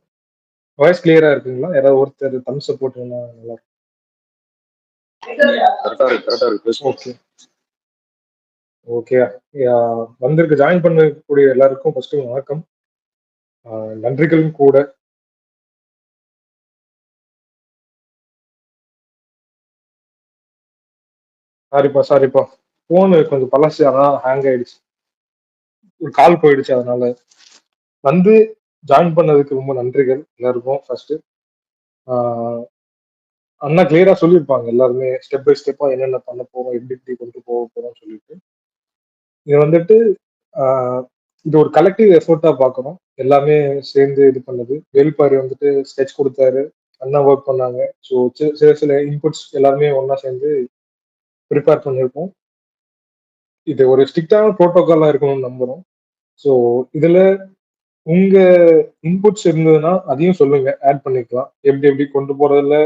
வாய்ஸ் கிளியரா இருக்குங்களா? யாராவது ஒருத்தர் தம்ஸ் அப் போட்டுருந்தா நல்லா இருக்கும். கரெக்டா இருக்கு பேசுவோம். Okay okay. வந்திருக்கு ஜாயின் பண்ணக்கூடிய எல்லாருக்கும் ஃபர்ஸ்ட் வணக்கம். நன்றிகளும் கூட. சாரிப்பா போன் கொஞ்சம் பழசு, அதான் ஹேங் ஆயிடுச்சு. ஒரு கால் போயிடுச்சு, அதனால வந்து ஜாயின் பண்ணதுக்கு ரொம்ப நன்றிகள் எல்லாருக்கும். ஃபர்ஸ்ட் அண்ணா கிளியரா சொல்லியிருப்பாங்க எல்லாருமே ஸ்டெப் பை ஸ்டெப்பா என்னென்ன பண்ண போறோம், எப்படி எப்படி கொண்டு போக போறோம்னு சொல்லிட்டு. இது வந்துட்டு இது ஒரு கலெக்டிவ் எஃபோர்ட்டா பார்க்கணும். எல்லாமே சேர்ந்து இது பண்ணது. வேல்பாரி வந்துட்டு ஸ்கெட்ச் கொடுத்தாரு, அண்ணா ஒர்க் பண்ணாங்க. ஸோ சில இன்புட்ஸ் எல்லாருமே ஒண்ணா சேர்ந்து ப்ரிப்பேர் பண்ணியிருக்கோம். இது ஒரு ஸ்ட்ரிக்டான ப்ரோட்டோகாலா இருக்கணும்னு நம்புறோம். ஸோ இதுல உங்க இன்புட்ஸ் இருந்ததுன்னா அதையும் சொல்லுங்க, ஆட் பண்ணிக்கலாம். எப்படி எப்படி கொண்டு போறதுல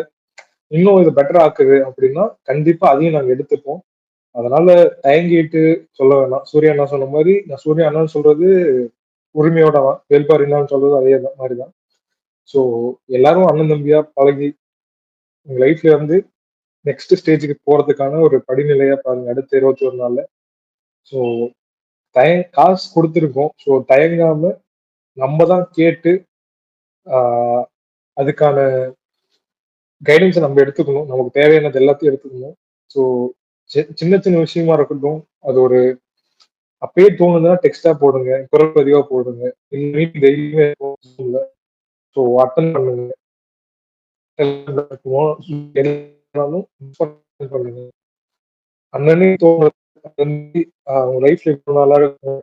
இன்னும் இது பெட்டர் ஆக்குது அப்படின்னா கண்டிப்பா அதையும் நாங்க எடுத்துப்போம். அதனால தயங்கிட்டு சொல்ல வேணாம். சூர்யா அண்ணா சொன்ன மாதிரி, நான் சூர்யா அண்ணான்னு சொல்றது உரிமையோட தான், வேல்பாரி அண்ணான்னு சொல்றது அதே மாதிரி தான். ஸோ எல்லாரும் அண்ணன் தம்பியா பழகி உங்க லைஃப்ல வந்து நெக்ஸ்ட் ஸ்டேஜுக்கு போறதுக்கான ஒரு படிநிலையா பாருங்க அடுத்த 21 நாள்ல. ஸோ காசு கொடுத்துருக்கோம். ஸோ தயங்காம நம்ம தான் கேட்டு அதுக்கான கைடன்ஸை நம்ம எடுத்துக்கணும். நமக்கு தேவையானது எல்லாத்தையும் எடுத்துக்கணும். ஸோ சின்ன சின்ன விஷயமா இருக்கட்டும், அது ஒரு அப்பயே தோணுதுன்னா டெக்ஸ்டா போடுங்க, குரல் பதிவா போடுங்க. டெய்லியுமே ஸோ அட்டன் பண்ணுங்க. பண்ணுங்க. அண்ணனே தோணுது உங்க லைஃப்ல இவ்வளவு நாளா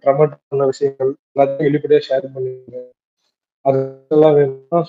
ட்ரமட் பண்ண விஷயங்கள் எல்லாத்தையும் வெளிப்படையா ஷேர் பண்ணுங்க. அதெல்லாம் வேணும்னா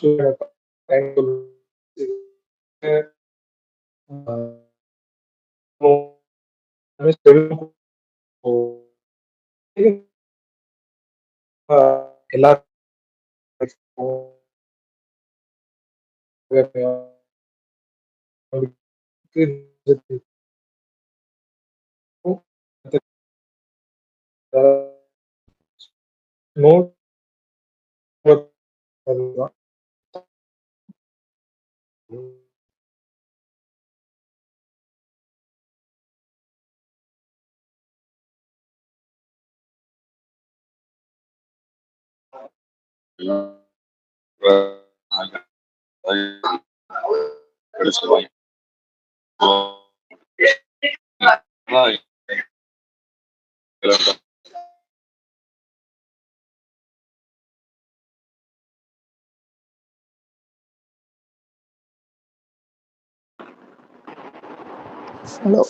ஹலோ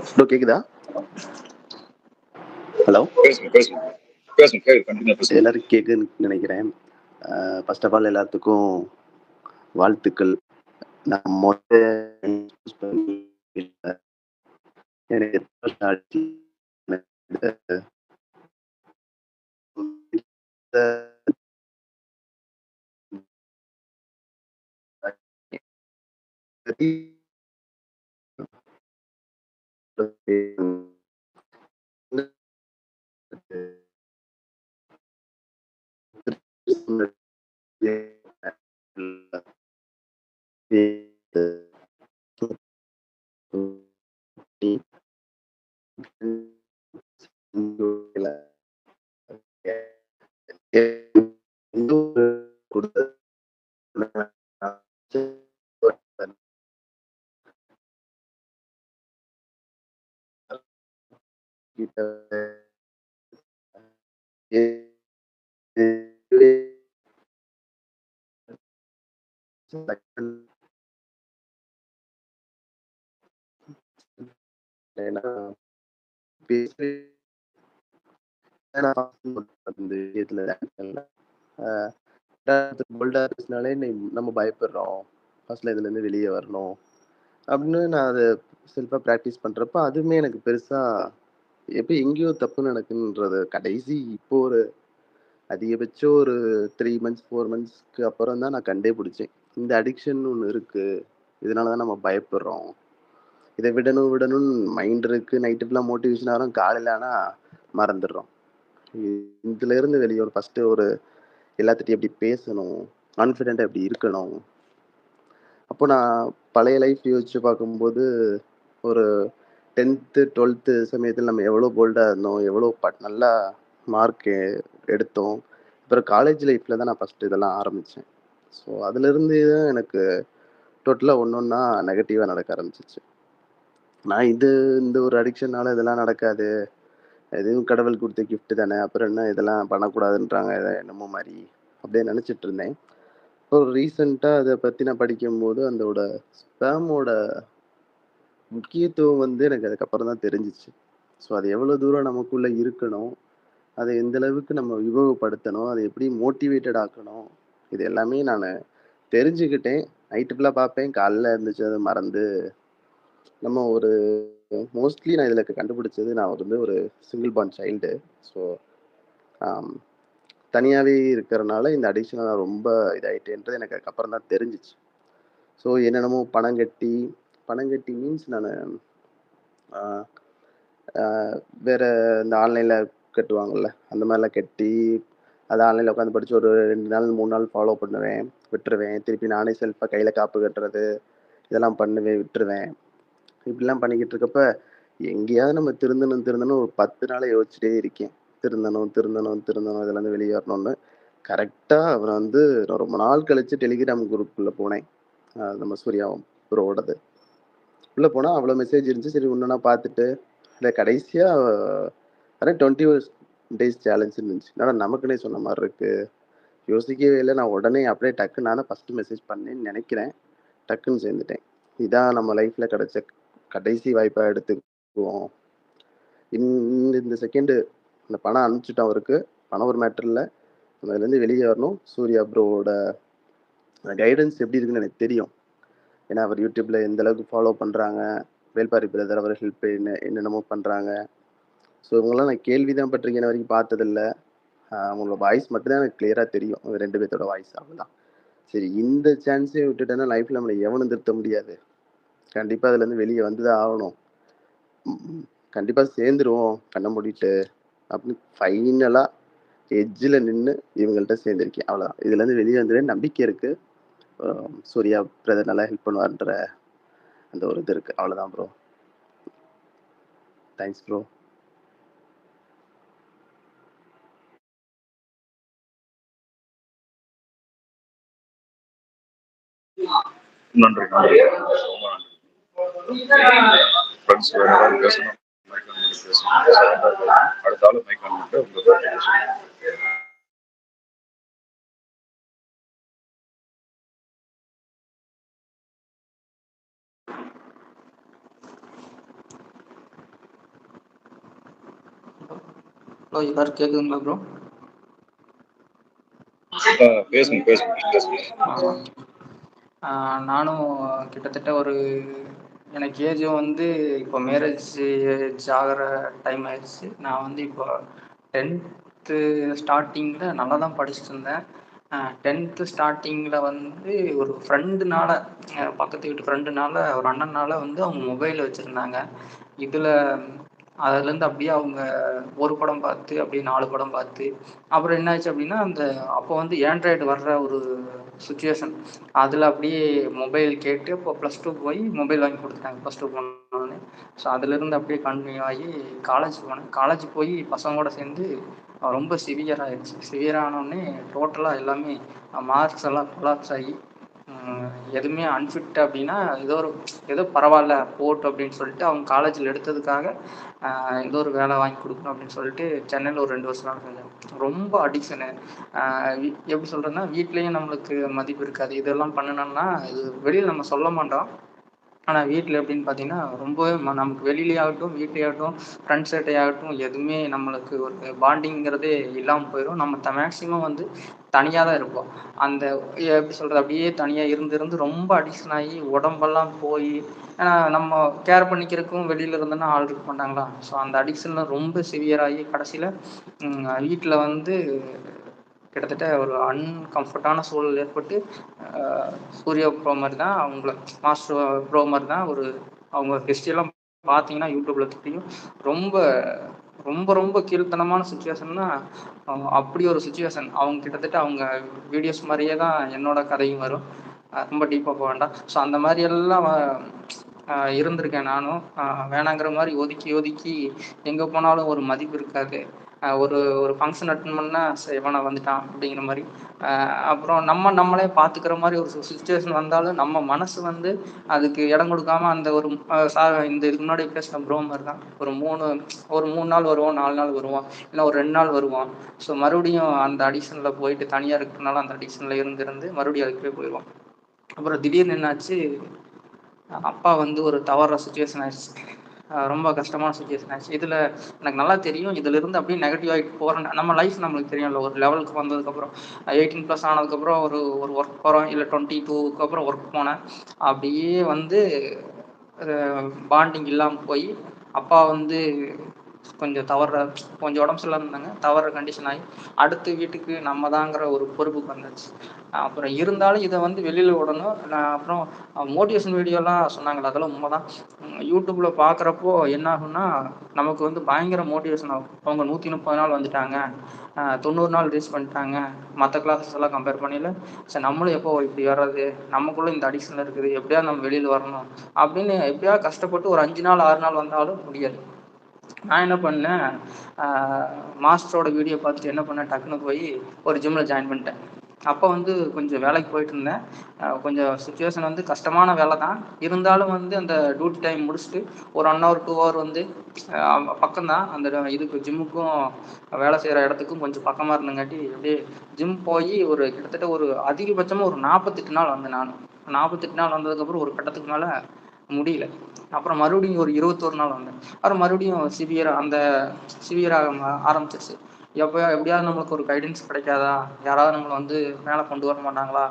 ப்ரோ, கேக்குதா? ஹலோ, எல்லாரும் கேக்குன்னு நினைக்கிறேன். ஃபர்ஸ்ட் ஆஃப் ஆல் எல்லாத்துக்கும் வாழ்த்துக்கள். நான் எனக்கு நம்ம பயப்படுறோம், ஃபர்ஸ்ட்ல இதுல இருந்து வெளியே வரணும் அப்படின்னு நான் அதை செல்ஃபா ப்ராக்டிஸ் பண்றப்ப அதுவுமே எனக்கு பெருசா எப்ப எங்கேயோ தப்பு நடக்குன்றது கடைசி இப்போ ஒரு அதிகபட்சம் ஒரு 3 மந்த்ஸ் 4 மந்த்ஸ்க்கு அப்புறம் தான் நான் கண்டே பிடிச்சேன். இந்த அடிக்ஷன் ஒன்று இருக்கு, இதனாலதான் நம்ம பயப்படுறோம். இதை விடணும் மைண்ட் இருக்கு, நைட்டு ஃபுல்லாக மோட்டிவேஷன் ஆகிறோம், காலையில் ஆனால் மறந்துடுறோம். இதுல இருந்து வெளியே ஒரு ஃபர்ஸ்ட் ஒரு எல்லாத்துட்டையும் எப்படி பேசணும், கான்ஃபிடென்ட்டா எப்படி இருக்கணும். அப்போ நான் பழைய லைஃப் யோசிச்சு பார்க்கும்போது, ஒரு 10த், 12த் சமயத்துல நம்ம எவ்வளோ போல்டா இருந்தோம், எவ்வளோ நல்லா மார்க் எடுத்தோம். அப்புறம் காலேஜ் லைஃப்ல தான் நான் ஃபர்ஸ்ட் இதெல்லாம் ஆரம்பிச்சேன். ஸோ அதுலேருந்து தான் எனக்கு டோட்டலா ஒண்ணொன்னா நெகட்டிவா நடக்க ஆரம்பிச்சுச்சு. நான் இந்த ஒரு அடிக்ஷனால இதெல்லாம் நடக்காது. இதுவும் கடவுள் குடுத்த கிஃப்ட் தானே. அப்புறம் என்ன இதெல்லாம் பண்ணக்கூடாதுன்றாங்க. என்னமோ மாரி அப்படியே நெனச்சுட்டு இருந்தேன். இப்போ ரீசென்ட்டா அத பத்தி நான் படிக்கும்போது, அதோட ஸ்பேமோட முக்கியத்துவம் வந்து எனக்கு அதுக்கப்புறம் தான் தெரிஞ்சுச்சு. ஸோ அது எவ்வளோ தூரம் நமக்குள்ள இருக்கணும், அத எந்த அளவுக்கு நம்ம உபயோகப்படுத்தணும், அத எப்படி மோட்டிவேட்டட் ஆக்கணும், இது எல்லாமே நானு தெரிஞ்சுக்கிட்டேன். நைட்டு ஃபுல்லா பார்ப்பேன். காலைல எந்திரிச்சு அத மறந்து நம்ம ஒரு மோஸ்ட்லி நான் இதில கண்டுபிடிச்சது நான் வந்து ஒரு சிங்கிள் பார்ன் சைல்டு. ஸோ ஆம், தனியாவே இருக்கிறனால இந்த அடிக்ஷன நான் ரொம்ப இதாயிட்டேன்றது எனக்கு அதுக்கப்புறம் தான் தெரிஞ்சுச்சு. ஸோ என்னென்னமோ பணம் கட்டி மீன்ஸ் நானு ஆ ஆ வேற இந்த ஆன்லைன்ல கட்டுவாங்கல்ல, அந்த மாரிலாம் கட்டி, அத ஆன்லைன்ல உட்காந்து படிச்சு ஒரு 2 நாள், 3 நாள் ஃபாலோ பண்ணுவேன், விட்டுருவேன். திருப்பி நானே செல்ஃபா கையில காப்பு கட்டுறது, இதெல்லாம் பண்ணுவேன், விட்டுருவேன். இப்படிலாம் பண்ணிக்கிட்டு இருக்கப்ப, எங்கேயாவது நம்ம திருந்தணும் ஒரு 10 நாளா யோசிச்சுட்டே இருக்கேன். திருந்தணும் இதுலருந்து வெளிய வரணும்னு. கரெக்ட்டா அப்புறம் வந்து நான் ரொம்ப நாள் கழிச்சு டெலிகிராம் குரூப்குள்ள போனேன். நம்ம சூர்யா ப்ரோவோடது. உள்ள போனா அவ்வளோ மெசேஜ் இருந்துச்சு. சரி ஒன்னொன்னா பார்த்துட்டு, இல்ல கடைசியா அதான் 21 டேஸ் சேலஞ்சுன்னு இருந்துச்சு. என்னடா நமக்குன்னே சொன்ன மாரி இருக்கு. யோசிக்கவே இல்ல. நான் உடனே அப்படியே டக்குன்னு நான் தான் ஃபர்ஸ்ட் மெசேஜ் பண்ணேன்னு நெனைக்கிறேன். டக்குன்னு சேர்ந்துட்டேன். இதான் நம்ம லைஃப்ல கிடைச்ச கடைசி வாய்ப்பா எடுத்துக்குவோம். இந்த செகண்ட் இந்த பணம் அனுப்பிச்சுட்டோம் அவருக்கு. பணம் ஒரு மேட்டர் இல்ல. நம்ம இதுலேருந்து வெளியே வரணும். சூர்யா ப்ரோவோட கைடன்ஸ் எப்படி இருக்குன்னு எனக்கு தெரியும். ஏன்னா அவர் யூடியூப்ல எந்த அளவுக்கு ஃபாலோ பண்றாங்க. வேல்பாரி பிரதர் அவர் ஹெல்ப் என்னென்னமோ பண்றாங்க. ஸோ இவங்கலாம் நான் கேள்வி தான் பட்டிருக்கேன். இன்ன வரைக்கும் பார்த்ததில்ல. அவங்களோட வாய்ஸ் மட்டும் தான் எனக்கு கிளியரா தெரியும். 2 பேத்தோட வாய்ஸ் அவ்வளோதான். சரி இந்த சான்ஸே விட்டுட்டேன்னா லைஃப்ல நம்மள எவனும் திருத்த முடியாது. கண்டிப்பா அதுலேருந்து வெளியே வந்து தான் ஆகணும். ம். கண்டிப்பா சேர்ந்துருவோம் கண்ண மூடிட்டு அப்படின்னு ஃபைனலா எட்ஜ்ல நின்னு இவங்கள்ட்ட சேர்ந்திருக்கேன். அவ்வளோதான். இதுலேருந்து வெளியே வந்துருவேன் நம்பிக்கை இருக்கு. சூர்யா பிரதர் நல்லா ஹெல்ப் பண்ணுவார்ன்ற அந்த ஒரு இது இருக்கு. அவ்வளோதான் ப்ரோ. Thanks bro. நன்றி நன்றி ரொம்ப நன்றி. ஃப்ரெண்ட்ஸ் வேற ஏதாவது பேசணும் மைக் ஆன் பண்ணி பேசணும். அடுத்த ஆளு மைக் ஆன் பண்ணிட்டு உங்க பேசுங்க. ஹலோ எல்லாரும் கேட்குதுங்களா ப்ரோ? பேசுங்க பேசுங்க பேசுங்க. நானும் கிட்டத்தட்ட எனக்கு ஏஜும் வந்து இப்போ மேரேஜ் ஏஜ் ஆகிற டைம் ஆயிடுச்சு. நான் வந்து இப்போ 10th ஸ்டார்டிங்கில் நல்லா தான் படிச்சுட்டு இருந்தேன். 10th ஸ்டார்டிங்கில் வந்து ஒரு ஃப்ரெண்டுனால பக்கத்து வீட்டு ஃப்ரெண்டுனால ஒரு அண்ணனால வந்து அவங்க மொபைல் வச்சுருந்தாங்க. இதில் அதுலேருந்து அப்படியே அவங்க ஒரு படம் பார்த்து அப்படியே 4 படம் பார்த்து அப்புறம் என்னாச்சு அப்படின்னா அப்போ வந்து ஆண்ட்ராய்டு வர்ற ஒரு சுச்சுவேஷன். அதில் அப்படியே மொபைல் கேட்டு இப்போ +2 போய் மொபைல் வாங்கி கொடுத்துட்டாங்க +2 போனோடனே. ஸோ அதுலேருந்து அப்படியே கண்டினியூ ஆகி காலேஜ் போனேன். காலேஜ் போய் பசங்களோட சேர்ந்து ரொம்ப சிவியர் ஆகிடுச்சு. சிவியர் ஆனோடனே டோட்டலாக எல்லாமே மார்க்ஸ் எல்லாம் கொலாப்ஸ் ஆகி எதுவுமே அன்ஃபிட் அப்படின்னா ஏதோ பரவாயில்ல போட்டு அப்படின்னு சொல்லிட்டு அவங்க காலேஜில் எடுத்ததுக்காக ஏதோ ஒரு வேலை வாங்கி கொடுக்கணும் அப்படின்னு சொல்லிட்டு சென்னையில் ஒரு 2 வருஷம் செஞ்சேன். ரொம்ப அடிக்ஷனு. எப்படி சொல்கிறேன்னா வீட்லேயும் நம்மளுக்கு மதிப்பு இருக்காது. இதெல்லாம் பண்ணினோம்னா இது வெளியில் நம்ம சொல்ல மாட்டோம். ஆனால் வீட்டில் எப்படின்னு பார்த்தீங்கன்னா ரொம்பவே நமக்கு வெளியிலே ஆகட்டும் வீட்லேயே ஆகட்டும் ஃப்ரெண்ட்ஸ் ஆகட்டும் எதுவுமே நம்மளுக்கு ஒரு பாண்டிங்கிறதே இல்லாமல் போயிடும். நம்ம மேக்ஸிமம் வந்து தனியாக தான் இருப்போம். அந்த எப்படி சொல்கிறது அப்படியே தனியாக இருந்து ரொம்ப அடிக்ஷன் ஆகி உடம்பெல்லாம் போய் நம்ம கேர் பண்ணிக்கிறதுக்கும் வெளியில் இருந்தோன்னா ஆள் இருக்க மாட்டாங்களா. ஸோ அந்த அடிக்ஷனில் ரொம்ப சிவியராகி கடைசியில் வீட்டில் வந்து கிட்டத்தட்ட ஒரு அன்கம்ஃபர்டான சூழல் ஏற்பட்டு சூர்யா ப்ரோ மாதிரி தான் அவங்கள மாஸ்டர் ப்ரோ மாதிரி தான் அவங்க ஹிஸ்ட்ரியெல்லாம் பார்த்தீங்கன்னா யூடியூப்பில் தெரியும். ரொம்ப ரொம்ப ரொம்ப கீழ்த்தனமான சுச்சுவேஷன்னா அப்படி ஒரு சுச்சுவேஷன். அவங்க கிட்டத்தட்ட அவங்க வீடியோஸ் மாதிரியே தான் என்னோட கதையும் வரும். ரொம்ப டீப்பாக போக வேண்டாம். ஸோ அந்த மாதிரி எல்லாம் இருந்திருக்கேன் நானும். வேணாங்கிற மாதிரி ஒதுக்கி ஒதுக்கி எங்கே போனாலும் ஒரு மதிப்பு இருக்காது. ஒரு ஒரு ஃபங்க்ஷன் அட்டன் பண்ணால் இவனை வந்துட்டான் அப்படிங்கிற மாதிரி. அப்புறம் நம்மளே பார்த்துக்கிற மாதிரி ஒரு சுச்சுவேஷன் வந்தாலும் நம்ம மனசு வந்து அதுக்கு இடம் கொடுக்காம அந்த ஒரு இந்த இதுக்கு முன்னாடி பேசின ப்ரோ மாதிரி தான் ஒரு 3 நாள் வருவோம், 4 நாள் வருவோம், இல்லை ஒரு 2 நாள் வருவோம். ஸோ மறுபடியும் அந்த அடிஷனில் போயிட்டு தனியாக இருக்கிறனால அந்த அடிஷனில் இருந்து மறுபடியும் அதுக்கே போயிடுவோம். அப்புறம் திடீர்னு என்னாச்சு, அப்பா வந்து ஒரு தவற சுச்சுவேஷன் ஆயிடுச்சு. ரொம்ப கஷ்டமான சுச்சுவேஷன் ஆச்சு. இதில் எனக்கு நல்லா தெரியும், இதிலிருந்து அப்படியே நெகட்டிவ் ஆகிட்டு போகிறேன். நம்ம லைஃப் நம்மளுக்கு தெரியும்ல, ஒரு லெவலுக்கு வந்ததுக்கப்புறம் 18+ ஆனதுக்கப்புறம் ஒரு ஒர்க் போகிறோம், இல்லை 22க்கு அப்புறம் ஒர்க் போனேன். அப்படியே வந்து பாண்டிங் இல்லாமல் போய் அப்பா வந்து கொஞ்சம் கொஞ்சம் உடம்பு சரியில்லாம இருந்தாங்க. தவற கண்டிஷன் ஆகி அடுத்த வீட்டுக்கு நம்ம தாங்கிற ஒரு பொறுப்புக்கு வந்துச்சு. அப்புறம் இருந்தாலும் இதை வந்து வெளியில் விடணும். நான் அப்புறம் மோட்டிவேஷன் வீடியோலாம் சொன்னாங்களே, அதெல்லாம் உண்மைதான். யூடியூப்பில் பார்க்குறப்போ என்ன ஆகும்னா, நமக்கு வந்து பயங்கர மோட்டிவேஷன் ஆகும். அவங்க 130 நாள் வந்துட்டாங்க, 90 நாள் ரீச் பண்ணிட்டாங்க, மற்ற கிளாஸஸ் எல்லாம் கம்பேர் பண்ணல. சரி நம்மளும் எப்போ இப்படி வர்றது, நமக்குள்ளே இந்த அடிக்ஷன் இருக்குது, எப்படியாவது நம்ம வெளியில் வரணும் அப்படின்னு எப்படியாவது கஷ்டப்பட்டு ஒரு 5 நாள் 6 நாள் வந்தாலும் முடியாது. நான் என்ன பண்ணேன், மாஸ்டரோட வீடியோ பார்த்துட்டு என்ன பண்ணேன், டக்குன்னு போய் ஒரு ஜிம்மில் ஜாயின் பண்ணிட்டேன். அப்போ வந்து கொஞ்சம் வேலைக்கு போயிட்டு இருந்தேன். கொஞ்சம் சுச்சுவேஷன் வந்து கஷ்டமான வேலை தான். இருந்தாலும் வந்து அந்த டியூட்டி டைம் முடிச்சுட்டு ஒரு 1 ஹவர் 2 ஹவர் வந்து பக்கம்தான் அந்த இதுக்கு ஜிம்முக்கும் வேலை செய்கிற இடத்துக்கும் கொஞ்சம் பக்கமாக இருந்தங்காட்டி அப்படியே ஜிம் போய் ஒரு கிட்டத்தட்ட ஒரு அதிகபட்சமாக ஒரு 48 நாள் வந்தேன். நான் 48 நாள் வந்ததுக்கப்புறம் ஒரு கட்டத்துக்கு மேலே முடியல. அப்புறம் மறுபடியும் ஒரு 21 நாள் வந்தேன். அப்புறம் மறுபடியும் சிவியராக ஆரம்பிச்சிருச்சு. எப்படியாவது நம்மளுக்கு ஒரு கைடன்ஸ் கிடைக்காதா, யாராவது நம்மளை வந்து மேலே கொண்டு வர மாட்டாங்களா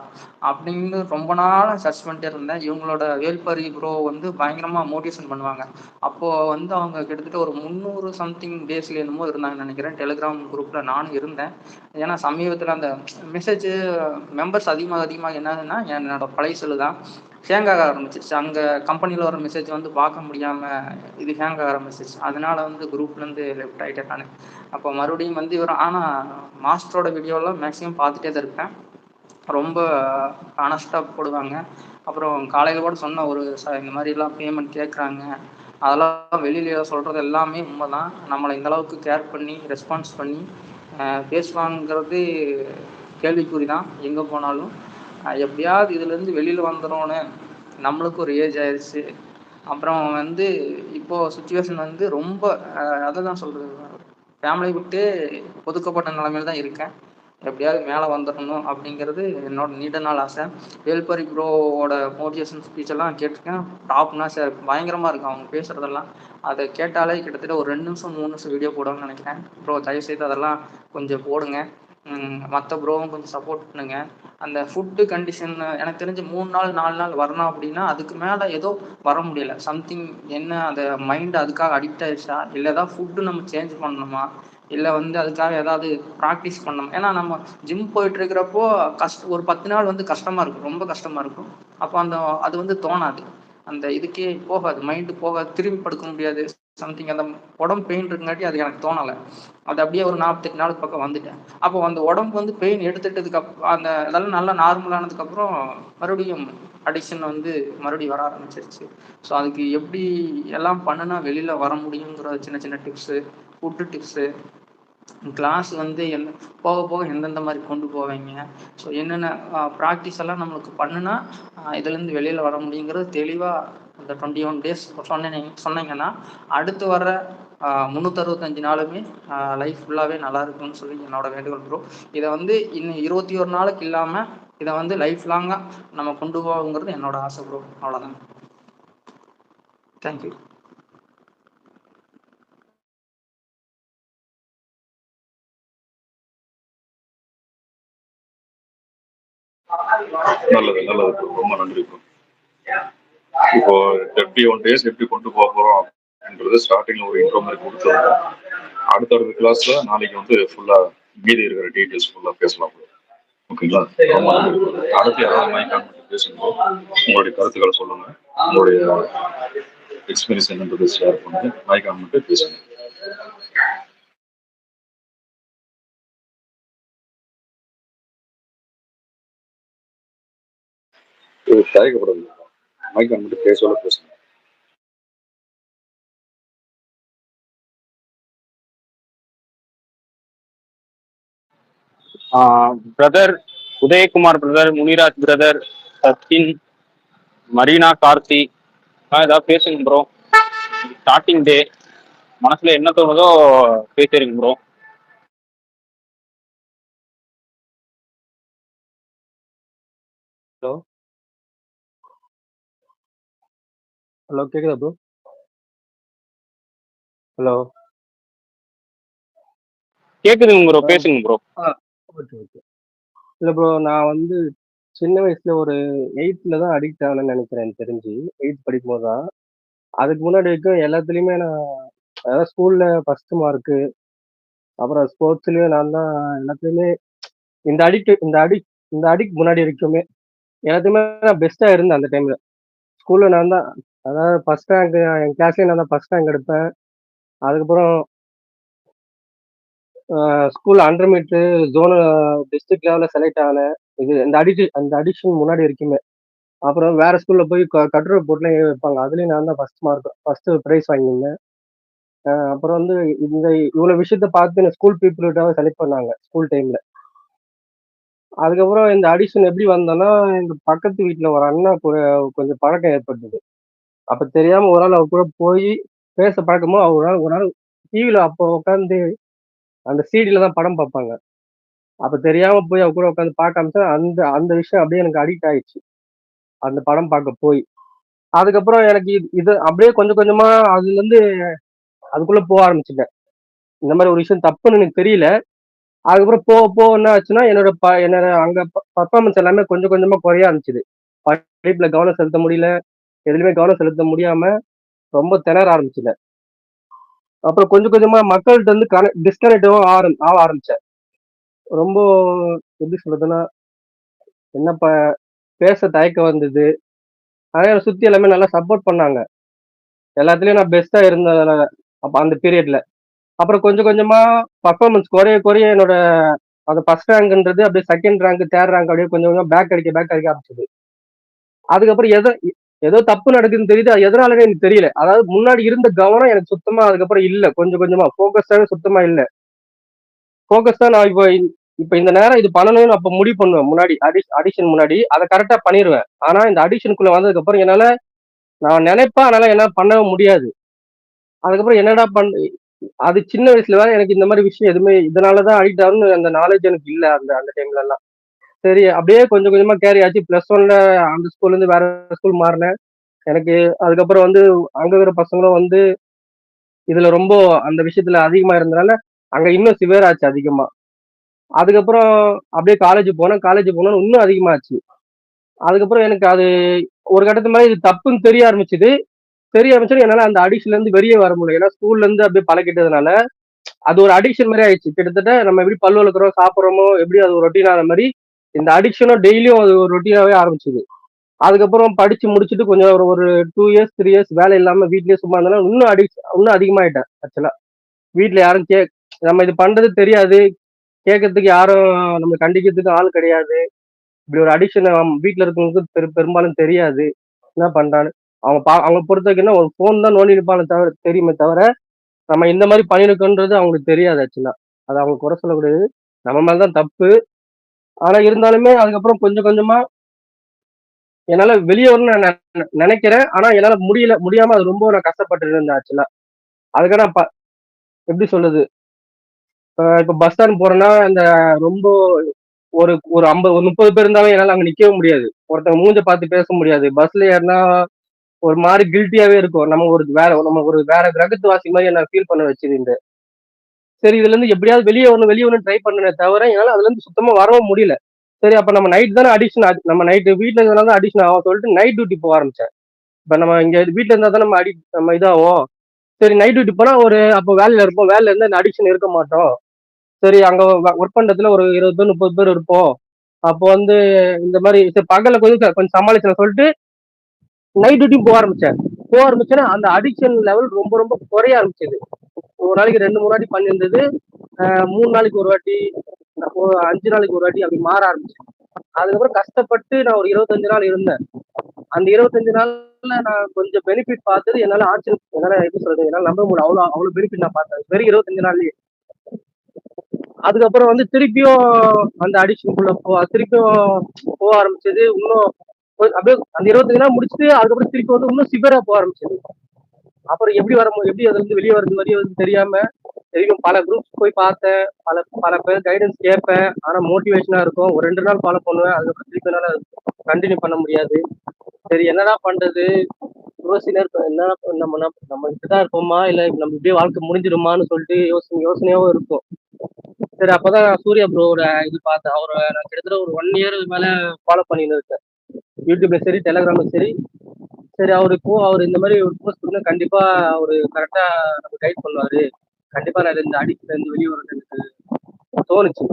அப்படின்னு ரொம்ப நாள் சர்ச் பண்ணிட்டே இருந்தேன். இவங்களோட வேல்பாரி ப்ரோ வந்து பயங்கரமாக மோட்டிவேஷன் பண்ணுவாங்க. அப்போது வந்து அவங்க கிட்டத்தட்ட ஒரு 300 சம்திங் டேஸ்ல என்னமோ இருந்தாங்கன்னு நினைக்கிறேன். டெலிகிராம் குரூப்பில் நானும் இருந்தேன். ஏன்னா சமீபத்தில் அந்த மெசேஜ் மெம்பர்ஸ் அதிகமாக என்னதுன்னா, என்னோட பழைய செல்லு தான் ஹேங் ஆக ஆரம்பிச்சிருச்சு. அங்கே கம்பெனியில் வர மெசேஜ் வந்து பார்க்க முடியாமல் இது ஹேங் ஆக ஆரம்பிச்சிருச்சு. அதனால வந்து குரூப்லேருந்து லெஃப்ட் ஆகிட்டேன் நான். அப்போ மறுபடியும் வந்து ஆனால் மாஸ்டரோட வீடியோலாம் மேக்ஸிமம் பார்த்துட்டே தான் இருப்பேன். ரொம்ப ஆனஸ்டாக போடுவாங்க. அப்புறம் காலையில் கூட சொன்ன ஒரு இந்த மாதிரிலாம் பேமெண்ட் கேட்குறாங்க, அதெல்லாம் வெளியில் சொல்கிறது எல்லாமே உண்மை தான். நம்மளை இந்தளவுக்கு கேர் பண்ணி ரெஸ்பான்ஸ் பண்ணி பேசுவாங்கிறது கேள்விக்குறி தான் எங்கே போனாலும். எப்படியாவது இதுலேருந்து வெளியில் வந்துடணும்னு, நம்மளுக்கு ஒரு ஏஜ் ஆயிடுச்சு. அப்புறம் வந்து இப்போது சுச்சுவேஷன் வந்து ரொம்ப அதை தான் சொல்கிறது, ஃபேமிலி விட்டு ஒதுக்கப்பட்ட நிலைமையில் தான் இருக்கேன். எப்படியாவது மேலே வந்துடணும் அப்படிங்கிறது என்னோட நீண்ட நாள் ஆசை. வேல்பாரி ப்ரோவோட மோட்டிவேஷன் ஸ்பீச்செல்லாம் கேட்டிருக்கேன். டாப்னா சார் பயங்கரமாக இருக்கும் அவங்க பேசுகிறதெல்லாம். அதை கேட்டாலே கிட்டத்தட்ட ஒரு 2 நிமிஷம் 3 நிமிஷம் வீடியோ போடுவாங்கன்னு நினைக்கிறேன். ப்ரோ தயவுசெய்து அதெல்லாம் கொஞ்சம் போடுங்க. மற்ற ப்ரோவும் கொஞ்சம் சப்போர்ட் பண்ணுங்க. அந்த ஃபுட்டு கண்டிஷன் எனக்கு தெரிஞ்சு 3 நாள் 4 நாள் வரணும் அப்படின்னா அதுக்கு மேலே ஏதோ வர முடியல. சம்திங் என்ன அந்த மைண்டு அதுக்காக அடிக்ட் ஆயிடுச்சா, இல்லை ஏதாவது ஃபுட்டு நம்ம சேஞ்ச் பண்ணணுமா, இல்லை வந்து அதுக்காக ஏதாவது ப்ராக்டிஸ் பண்ணணும். ஏன்னா நம்ம ஜிம் போயிட்டு இருக்கிறப்போ ஒரு 10 நாள் வந்து கஷ்டமாக இருக்கும், ரொம்ப கஷ்டமாக இருக்கும். அப்போ அது வந்து தோணாது, அந்த இதுக்கே போகாது, மைண்டு போகாது, திரும்பி படுக்க முடியாது. சம்திங் அந்த உடம்பு பெயின் இருக்குங்காட்டி அது எனக்கு தோணலை. அது அப்படியே ஒரு 48 நாளுக்கு பக்கம் வந்துட்டேன். அப்போ அந்த உடம்பு வந்து பெயின் எடுத்துட்டதுக்கு அந்த அதெல்லாம் நல்லா நார்மலானதுக்கப்புறம் மறுபடியும் அடிக்ஷன் வந்து மறுபடியும் வர ஆரம்பிச்சிருச்சு. ஸோ அதுக்கு எப்படி எல்லாம் பண்ணுனா வெளியில் வர முடியுங்கிற சின்ன சின்ன டிப்ஸு, ஃபுட்டு டிப்ஸு, கிளாஸ் வந்து போக போக எந்தெந்த மாதிரி கொண்டு போவீங்க, ஸோ என்னென்ன ப்ராக்டிஸ் எல்லாம் நம்மளுக்கு பண்ணுனா இதுலேருந்து வெளியில் வர முடியுங்கிறது தெளிவாக இந்த 21 டேஸ் சொன்னீங்கன்னா அடுத்து வர 365 நாளுமே லைஃப் ஃபுல்லாகவே நல்லா இருக்கும்னு சொல்லி என்னோட வேண்டுகோள் ப்ரோ. இதை வந்து இன்னும் 21 நாளுக்கு இல்லாமல் இதை வந்து லைஃப் லாங்காக நம்ம கொண்டு போவோங்கிறது என்னோட ஆசை ப்ரோ. அவ்வளோதான். தேங்க்யூ. நல்லது நல்லது ப்ரோ, ரொம்ப நன்றி ப்ரோ. இப்போ 21 டேஸ் எப்படி கொண்டு போக போறோம் அப்படின்றது ஸ்டார்டிங்ல ஒரு இன்ட்ரோ மாதிரி கொடுத்துருக்கோம். அடுத்த கிளாஸ்ல நாளைக்கு வந்து ஃபுல்லா மீதி இருக்கிற டீட்டெயில்ஸ் ஃபுல்லா பேசலாம் ப்ரோ. ஓகேங்களா? ரொம்ப நன்றி ப்ரோ. அடுத்து யாராவது மைக் ஆன் பண்ணி பேசுங்க, உங்களுடைய கருத்துக்களை சொல்லுங்க, உங்களுடைய எக்ஸ்பீரியன்ஸ் என்னன்றது ஷேர் பண்ணுங்க, மைக் ஆன் பண்ணி பேசுங்க. இது தயக்கப்படுது. மைக் வந்துட்டு பேசோட பேசுங்க. Brother Udayakumar brother, Muniraj brother, Sachin, Marina, Karthi ஏதாவது பேசுங்க ப்ரோ. ஸ்டார்டிங் டே மனசுல என்ன தோணுதோ பேசிருங்க ப்ரோ. ஹலோ ஹலோ கேக்குதா ப்ரோ? ஹலோ கேக்குதுங்க ப்ரோ, பேசுங்க ப்ரோ. Okay okay. இல்லை ப்ரோ, நான் வந்து சின்ன வயசுல ஒரு 8th தான் அடிக்ட் ஆனேன்னு நினைக்கிறேன். எனக்கு தெரிஞ்சு 8th படிக்கும்போது தான். அதுக்கு முன்னாடி வரைக்கும் எல்லாத்துலேயுமே நான், அதாவது ஸ்கூல்ல ஃபர்ஸ்ட் மார்க்கு, அப்புறம் ஸ்போர்ட்ஸ்லயும் நான் தான் எல்லாத்துலேயுமே. இந்த அடிக்ட் இந்த அடிக்ட் இந்த அடிக்ட் முன்னாடி வரைக்குமே எல்லாத்தையுமே நான் பெஸ்ட்டாக இருந்தேன் அந்த டைம்ல. ஸ்கூல்ல நான் தான், அதாவது ஃபர்ஸ்ட் ரேங்க், என் கிளாஸ்லேயே நான் தான் ஃபர்ஸ்ட் ரேங்க் எடுப்பேன். அதுக்கப்புறம் ஸ்கூல் அண்டர் மீட்ரு ஜோனல் டிஸ்ட்ரிக்ட் லெவலில் செலக்ட் ஆனேன். இது அந்த அடிக்ஷன் முன்னாடி வரைக்குமே. அப்புறம் வேற ஸ்கூல்ல போய் கட்டுரை போட்டுலாம் வைப்பாங்க, அதுலேயும் நான் தான் ஃபர்ஸ்ட் மார்க் ஃபர்ஸ்ட் ப்ரைஸ் வாங்கியிருந்தேன். அப்புறம் வந்து இந்த இவ்வளோ விஷயத்த பார்த்து என்ன ஸ்கூல் பீப்புள்கிட்ட செலக்ட் பண்ணாங்க ஸ்கூல் டைம்ல. அதுக்கப்புறம் இந்த அடிக்ஷன் எப்படி வந்தோன்னா, எங்க பக்கத்து வீட்டில் ஒரு அண்ணா கூட கொஞ்சம் பழக்கம் ஏற்பட்டது. அப்போ தெரியாம ஒரு நாள் அவர் கூட போய் பேச பழக்கமோ, ஒரு நாள் டிவியில் அப்போ உட்காந்து அந்த சிடியில் தான் படம் பார்ப்பாங்க. அப்ப தெரியாம போய் அவ கூட உட்காந்து பார்க்க ஆரம்பிச்சேன். அந்த அந்த விஷயம் அப்படியே எனக்கு அடிக்ட் ஆயிடுச்சு. அந்த படம் பார்க்க போய். அதுக்கப்புறம் எனக்கு இது அப்படியே கொஞ்சம் கொஞ்சமா அதுலேருந்து அதுக்குள்ள போக ஆரம்பிச்சுட்டேன். இந்த மாதிரி ஒரு விஷயம் தப்புன்னு எனக்கு தெரியல. அதுக்கப்புறம் போக போக என்ன ஆச்சுன்னா, என்னோட அங்க பர்ஃபார்மன்ஸ் எல்லாமே கொஞ்சம் கொஞ்சமா குறைய ஆரம்பிச்சுது. படிப்புல கவனம் செலுத்த முடியல. எதுலையுமே கவனம் செலுத்த முடியாம ரொம்ப திணற ஆரம்பிச்சுட்டேன். அப்புறம் கொஞ்சம் கொஞ்சமா மக்கள்கிட்ட இருந்து டிஸ்கனெக்டும் ஆக ஆரம்பிச்சேன். ரொம்ப எப்படி சொல்றதுன்னா, என்ன பேச தயக்கம் வந்தது. ஆனா என்னை சுத்தி எல்லாமே நல்லா சப்போர்ட் பண்ணாங்க. எல்லாத்துலயும் நான் பெஸ்ட்டா இருந்ததுனால அப்ப அந்த பீரியட்ல. அப்புறம் கொஞ்சம் கொஞ்சமா பர்ஃபார்மன்ஸ் குறைய குறைய என்னோட அந்த ஃபர்ஸ்ட் ரேங்க்ன்றது அப்படியே செகண்ட் ரேங்க், தேர்ட் ரேங்க் அப்படியே கொஞ்சம் கொஞ்சம் பேக் அடிக்க ஆரம்பிச்சது. அதுக்கப்புறம் ஏதோ தப்பு நடக்குதுன்னு தெரியுது. அது எதனாலன்னு எனக்கு தெரியல. அதாவது முன்னாடி இருந்த கவனம் எனக்கு சுத்தமா அதுக்கப்புறம் இல்ல. கொஞ்சம் கொஞ்சமா ஃபோக்கஸ்டாவே சுத்தமா இல்ல. ஃபோக்கஸ்டா நான் இப்ப இந்த நேரம் இது பண்ணணும்னு அப்ப முடிவு பண்ணுவேன். முன்னாடி அடிக்ஷன் முன்னாடி அதை கரெக்டா பண்ணிடுவேன். ஆனா இந்த அடிக்ஷனுக்குள்ள வந்ததுக்கு அப்புறம் நான் நினைப்பேன், அதனால என்னால பண்ணவே முடியாது. அதுக்கப்புறம் என்னடா அது சின்ன வயசுல வேற எனக்கு இந்த மாதிரி விஷயம் எதுவுமே இதனாலதான் அடிக்ட் ஆகும்னு அந்த நாலேஜ் எனக்கு இல்ல அந்த அந்த டைம்ல எல்லாம். சரி, அப்படியே கொஞ்சம் கொஞ்சமா கேரி ஆச்சு. +1ல அந்த ஸ்கூல்ல இருந்து வேற ஸ்கூல் மாறினேன். எனக்கு அதுக்கப்புறம் வந்து அங்க இருக்கிற பசங்களும் வந்து இதுல ரொம்ப அந்த விஷயத்துல அதிகமா இருந்தனால அங்க இன்னும் சிவியர் ஆச்சு அதிகமா. அதுக்கப்புறம் அப்படியே காலேஜ் போனோம் இன்னும் அதிகமாச்சு. அதுக்கப்புறம் எனக்கு அது ஒரு கட்டத்து மாதிரி இது தப்புன்னு தெரிய ஆரம்பிச்சது. என்னால அந்த அடிக்ஷன்ல இருந்து வெளியே வர முடியல. ஏன்னா ஸ்கூல்ல இருந்து அப்படியே பழகிட்டதுனால அது ஒரு அடிக்ஷன் மாதிரி ஆயிடுச்சு. கிட்டத்தட்ட நம்ம எப்படி பல் வளர்க்குறோம், சாப்பிட்றோமோ, எப்படி அது ஒரு ரொட்டீன் ஆன மாதிரி இந்த அடிக்ஷனும் டெய்லியும் அது ஒரு ரொட்டீனாவே ஆரம்பிச்சது. அதுக்கப்புறம் படிச்சு முடிச்சுட்டு கொஞ்சம் ஒரு 2 இயர்ஸ் 3 இயர்ஸ் வேலை இல்லாம வீட்லயே சும்மா இருந்தாலும் இன்னும் அதிகமாயிட்டேன். ஆக்சுவலா வீட்டுல யாரும் நம்ம இது பண்றது தெரியாது, கேட்கறதுக்கு யாரும் நம்ம கண்டிக்கிறதுக்கு ஆள் கிடையாது. இப்படி ஒரு அடிக்ஷன் வீட்டுல இருக்கவங்களுக்கு பெரும்பாலும் தெரியாது என்ன பண்றான்னு. அவங்க பொறுத்த வரைக்கும் என்ன, ஒரு ஃபோன் தான் நோண்டி இருப்பாங்க தவிர தெரியுமே தவிர நம்ம இந்த மாதிரி பண்ணிருக்கோன்றது அவங்களுக்கு தெரியாது. ஆக்சுவலா அது அவங்க குறை சொல்லக்கூடாது, நம்ம மேலதான் தப்பு. ஆனா இருந்தாலுமே அதுக்கப்புறம் கொஞ்சம் கொஞ்சமா என்னால வெளியே வரணும்னு நான் நினைக்கிறேன். ஆனா என்னால முடியாம அது ரொம்ப நான் கஷ்டப்பட்டு இருந்தேன். ஆக்சுவலா அதுக்காக நான் எப்படி சொல்றது, இப்ப பஸ் ஸ்டாண்ட் போறேன்னா அந்த ரொம்ப ஒரு ஒரு 50 ஒரு 30 பேர் இருந்தாலும் என்னால அங்க நிக்கவே முடியாது. ஒருத்தவங்க மூஞ்ச பார்த்து பேச முடியாது. பஸ்ல ஏறினா ஒரு மாதிரி கில்ட்டியாவே இருக்கும். நம்ம ஒரு வேற கிரகத்து வாசி மாதிரி என்ன ஃபீல் பண்ண வச்சிருந்து. சரி, இதுல இருந்து எப்படியாவது வெளியே வரணும் ட்ரை பண்ணனே தவிர என்னால அதுல இருந்து சுத்தமா வரவும் முடியல. சரி, அப்ப நம்ம நைட் தானே அடிக்ஷன், நம்ம நைட்டு வீட்டுல இருந்தாலும் தான் அடிக்ஷன் ஆகும் சொல்லிட்டு நைட் டியூட்டி போக ஆரம்பிச்சேன். இப்ப நம்ம இங்க வீட்டுல இருந்தா தான் நம்ம இதாகும். சரி, நைட் டியூட்டி போனா அப்போ வேலையில இருப்போம். வேலையில இருந்தா இந்த அடிக்ஷன் இருக்க மாட்டோம். சரி, அங்க ஒர்க் பண்றதுல ஒரு 20 பேர் 30 பேர் இருப்போம். அப்போ வந்து இந்த மாதிரி சரி பகல்ல கொஞ்சம் சமாளிச்சு சொல்லிட்டு நைட் டியூட்டி போக ஆரம்பிச்சேன்னா அந்த அடிக்ஷன் லெவல் ரொம்ப ரொம்ப குறைய ஆரம்பிச்சது. ஒரு நாளைக்கு 2 3 வாட்டி பண்ணியிருந்தது 3 நாளைக்கு ஒரு வாட்டி, 5 நாளைக்கு ஒரு வாட்டி அப்படி மாற ஆரம்பிச்சு. அதுக்கப்புறம் கஷ்டப்பட்டு நான் ஒரு 25 நாள் இருந்தேன். அந்த 25 நாள்ல நான் கொஞ்சம் பெனிஃபிட் பார்த்தது என்னால எப்படி சொல்றது, என்னால நம்ப முடியல. அவ்வளவு பெனிஃபிட் நான் பார்த்தேன் வெறும் 25 நாள்லயே. அதுக்கப்புறம் வந்து திருப்பியும் அந்த அடிக்ஷனுக்குள்ள திருப்பியும் போக ஆரம்பிச்சது. இன்னும் அப்படியே அந்த 25 நாள் முடிச்சுட்டு அதுக்கப்புறம் திருப்பி வந்து இன்னும் சிவியரா போக ஆரம்பிச்சது. அப்புறம் எப்படி அதுல இருந்து வெளியே வருது தெரியாம தெரியும். பல குரூப்ஸ் போய் பார்த்தேன், பல பேர் கைடன்ஸ் கேட்பேன். ஆனா மோட்டிவேஷனா இருக்கும். ஒரு 2 நாள் ஃபாலோ பண்ணுவேன், அதுக்கப்புறம் திருப்பி என்னால கண்டினியூ பண்ண முடியாது. சரி என்னடா பண்றது, என்ன நம்ம இப்படிதான் இருப்போமா, இல்ல நம்ம இப்படியே வாழ்க்கை முடிஞ்சிருமான்னு சொல்லிட்டு யோசனையாவும் இருக்கும். சரி அப்பதான் சூர்யா ப்ரோட இது பார்த்தேன். அவரை நான் கிட்டத்தட்ட ஒரு 1 இயர் மேல ஃபாலோ பண்ணிட்டு இருக்கேன், யூடியூப்ல சரி டெலகிராம்ல சரி. சரி அவர் இந்த மாதிரி ஒரு போஸ்ட் கொடுங்க, கண்டிப்பா அவரு கரெக்டா நம்ம கைட் பண்ணுவாரு, கண்டிப்பா நான் இந்த அடிக்ட்ல இருந்து வெளியே வரது எனக்கு தோணுச்சு.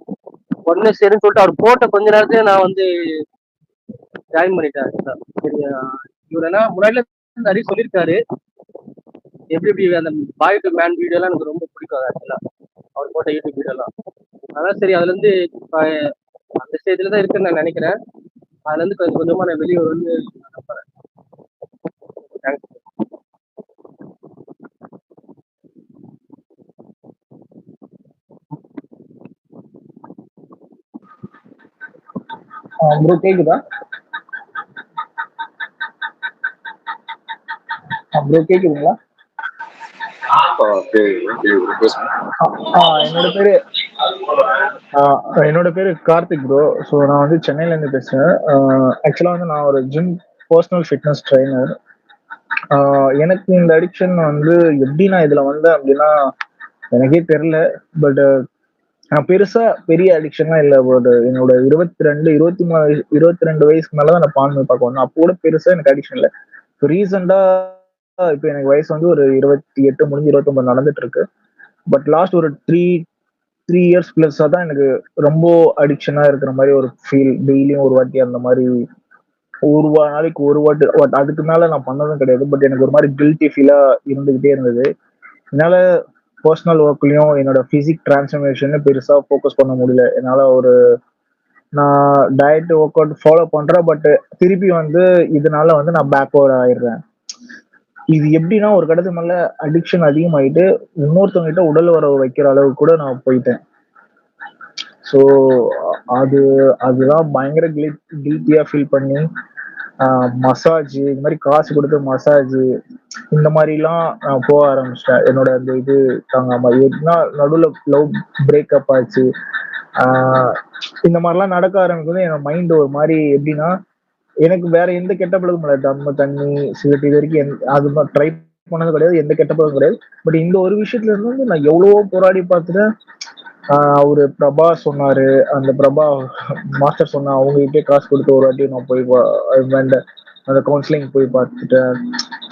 உடனே சரின்னு சொல்லிட்டு அவர் போட்ட கொஞ்ச நேரத்துல நான் வந்து ஜாயின் பண்ணிட்டேன். சரி இவர் என்ன முன்னாடில நிறைய சொல்லியிருக்காரு, எப்படி அந்த பாய் டு மேன் வீடியோ எல்லாம் எனக்கு ரொம்ப பிடிக்கும். ஆக்சுவலா அவர் போட்ட யூடியூப் வீடியோ எல்லாம். அதான் சரி அதுல இருந்து அந்த ஸ்டேஜ்ல தான் இருக்குன்னு நான் நினைக்கிறேன். அதுல இருந்து கொஞ்சம் கொஞ்சமா நான் வெளியே வந்து நம்புறேன். தேங்க்ஸ். ப்ரோ கேக்குதா? ப்ரோ கேக்குதுங்களா? என்னோட பேரு கார்த்திக் ப்ரோ. ஸோ நான் வந்து சென்னையில இருந்து பேசுறேன். ஆக்சுவலா வந்து நான் ஒரு ஜிம் பர்சனல் ஃபிட்னஸ் ட்ரைனர். எனக்கு இந்த அடிக்ஷன் வந்து எப்படி நான் இதுல வந்தேன் அப்படின்னா எனக்கே தெரியல. பட் நான் பெரிய அடிக்ஷன்லாம் இல்லை. ஒரு என்னோட 22 வயசுக்கு மேலதான் நான் பான் பார்க்க வந்தேன். அப்போ கூட பெருசா எனக்கு அடிக்ஷன் இல்லை. இப்போ ரீசெண்டா இப்போ எனக்கு வயசு வந்து ஒரு 28 முடிஞ்சு 29 நடந்துட்டு இருக்கு. பட் லாஸ்ட் ஒரு த்ரீ இயர்ஸ் பிளஸ்ஸா தான் எனக்கு ரொம்ப அடிக்ஷனா இருக்கிற மாதிரி ஒரு ஃபீல். டெய்லியும் ஒரு வாட்டி அந்த மாதிரி நாளைக்கு ஒரு வாட்டி, அதுக்கு மேல நான் பண்ணதும் கிடையாது. பட் எனக்கு ஒரு மாதிரி கில்ட்டி ஃபீலா இருந்துகிட்டே இருந்தது. என்னால பர்சனல் ஒர்க்லயும் என்னோட பிசிக் டிரான்ஸ்ஃபர்மேஷன் பெருசா ஃபோக்கஸ் பண்ண முடியல என்னால. நான் டயட் ஒர்க் அவுட் ஃபாலோ பண்றேன், பட் திருப்பி வந்து இதனால வந்து நான் பேக்வர்ட் ஆயிடுறேன். இது எப்படின்னா ஒரு கட்டத்துக்கு மேல அடிக்ஷன் அதிகமாயிட்டு இன்னொருத்தவங்க கிட்ட உடல் உறவு வைக்கிற அளவுக்கு கூட நான் போயிட்டேன். ஸோ அதுதான் பயங்கர கில்ட்டியா ஃபீல் பண்ணி மசாஜ், இந்த மாதிரி காசு கொடுத்து மசாஜ் இந்த மாதிரிலாம் நான் போக ஆரம்பிச்சிட்டேன். என்னோட அந்த இது தாங்காம எப்படின்னா நடுவில் லவ் பிரேக்கப் ஆச்சு. இந்த மாதிரிலாம் நடக்க ஆரம்பிக்கும். என்னோட மைண்ட் ஒரு மாதிரி எப்படின்னா எனக்கு வேற எந்த கெட்ட பழக்கம் கிடையாது. தம்ம தண்ணி சிகரெட் இது வரைக்கும் அது ட்ரை பண்ணது கிடையாது, எந்த கெட்ட பழக்கம் கிடையாது. பட் இந்த ஒரு விஷயத்துல இருந்து நான் எவ்வளவோ போராடி பார்த்துட்டேன். அவரு பிரபா சொன்னாரு, அந்த பிரபா மாஸ்டர் சொன்னா அவங்ககிட்டே காசு கொடுத்து ஒரு வாட்டி நான் போய் அந்த கவுன்சிலிங் போய் பார்த்துட்டேன்.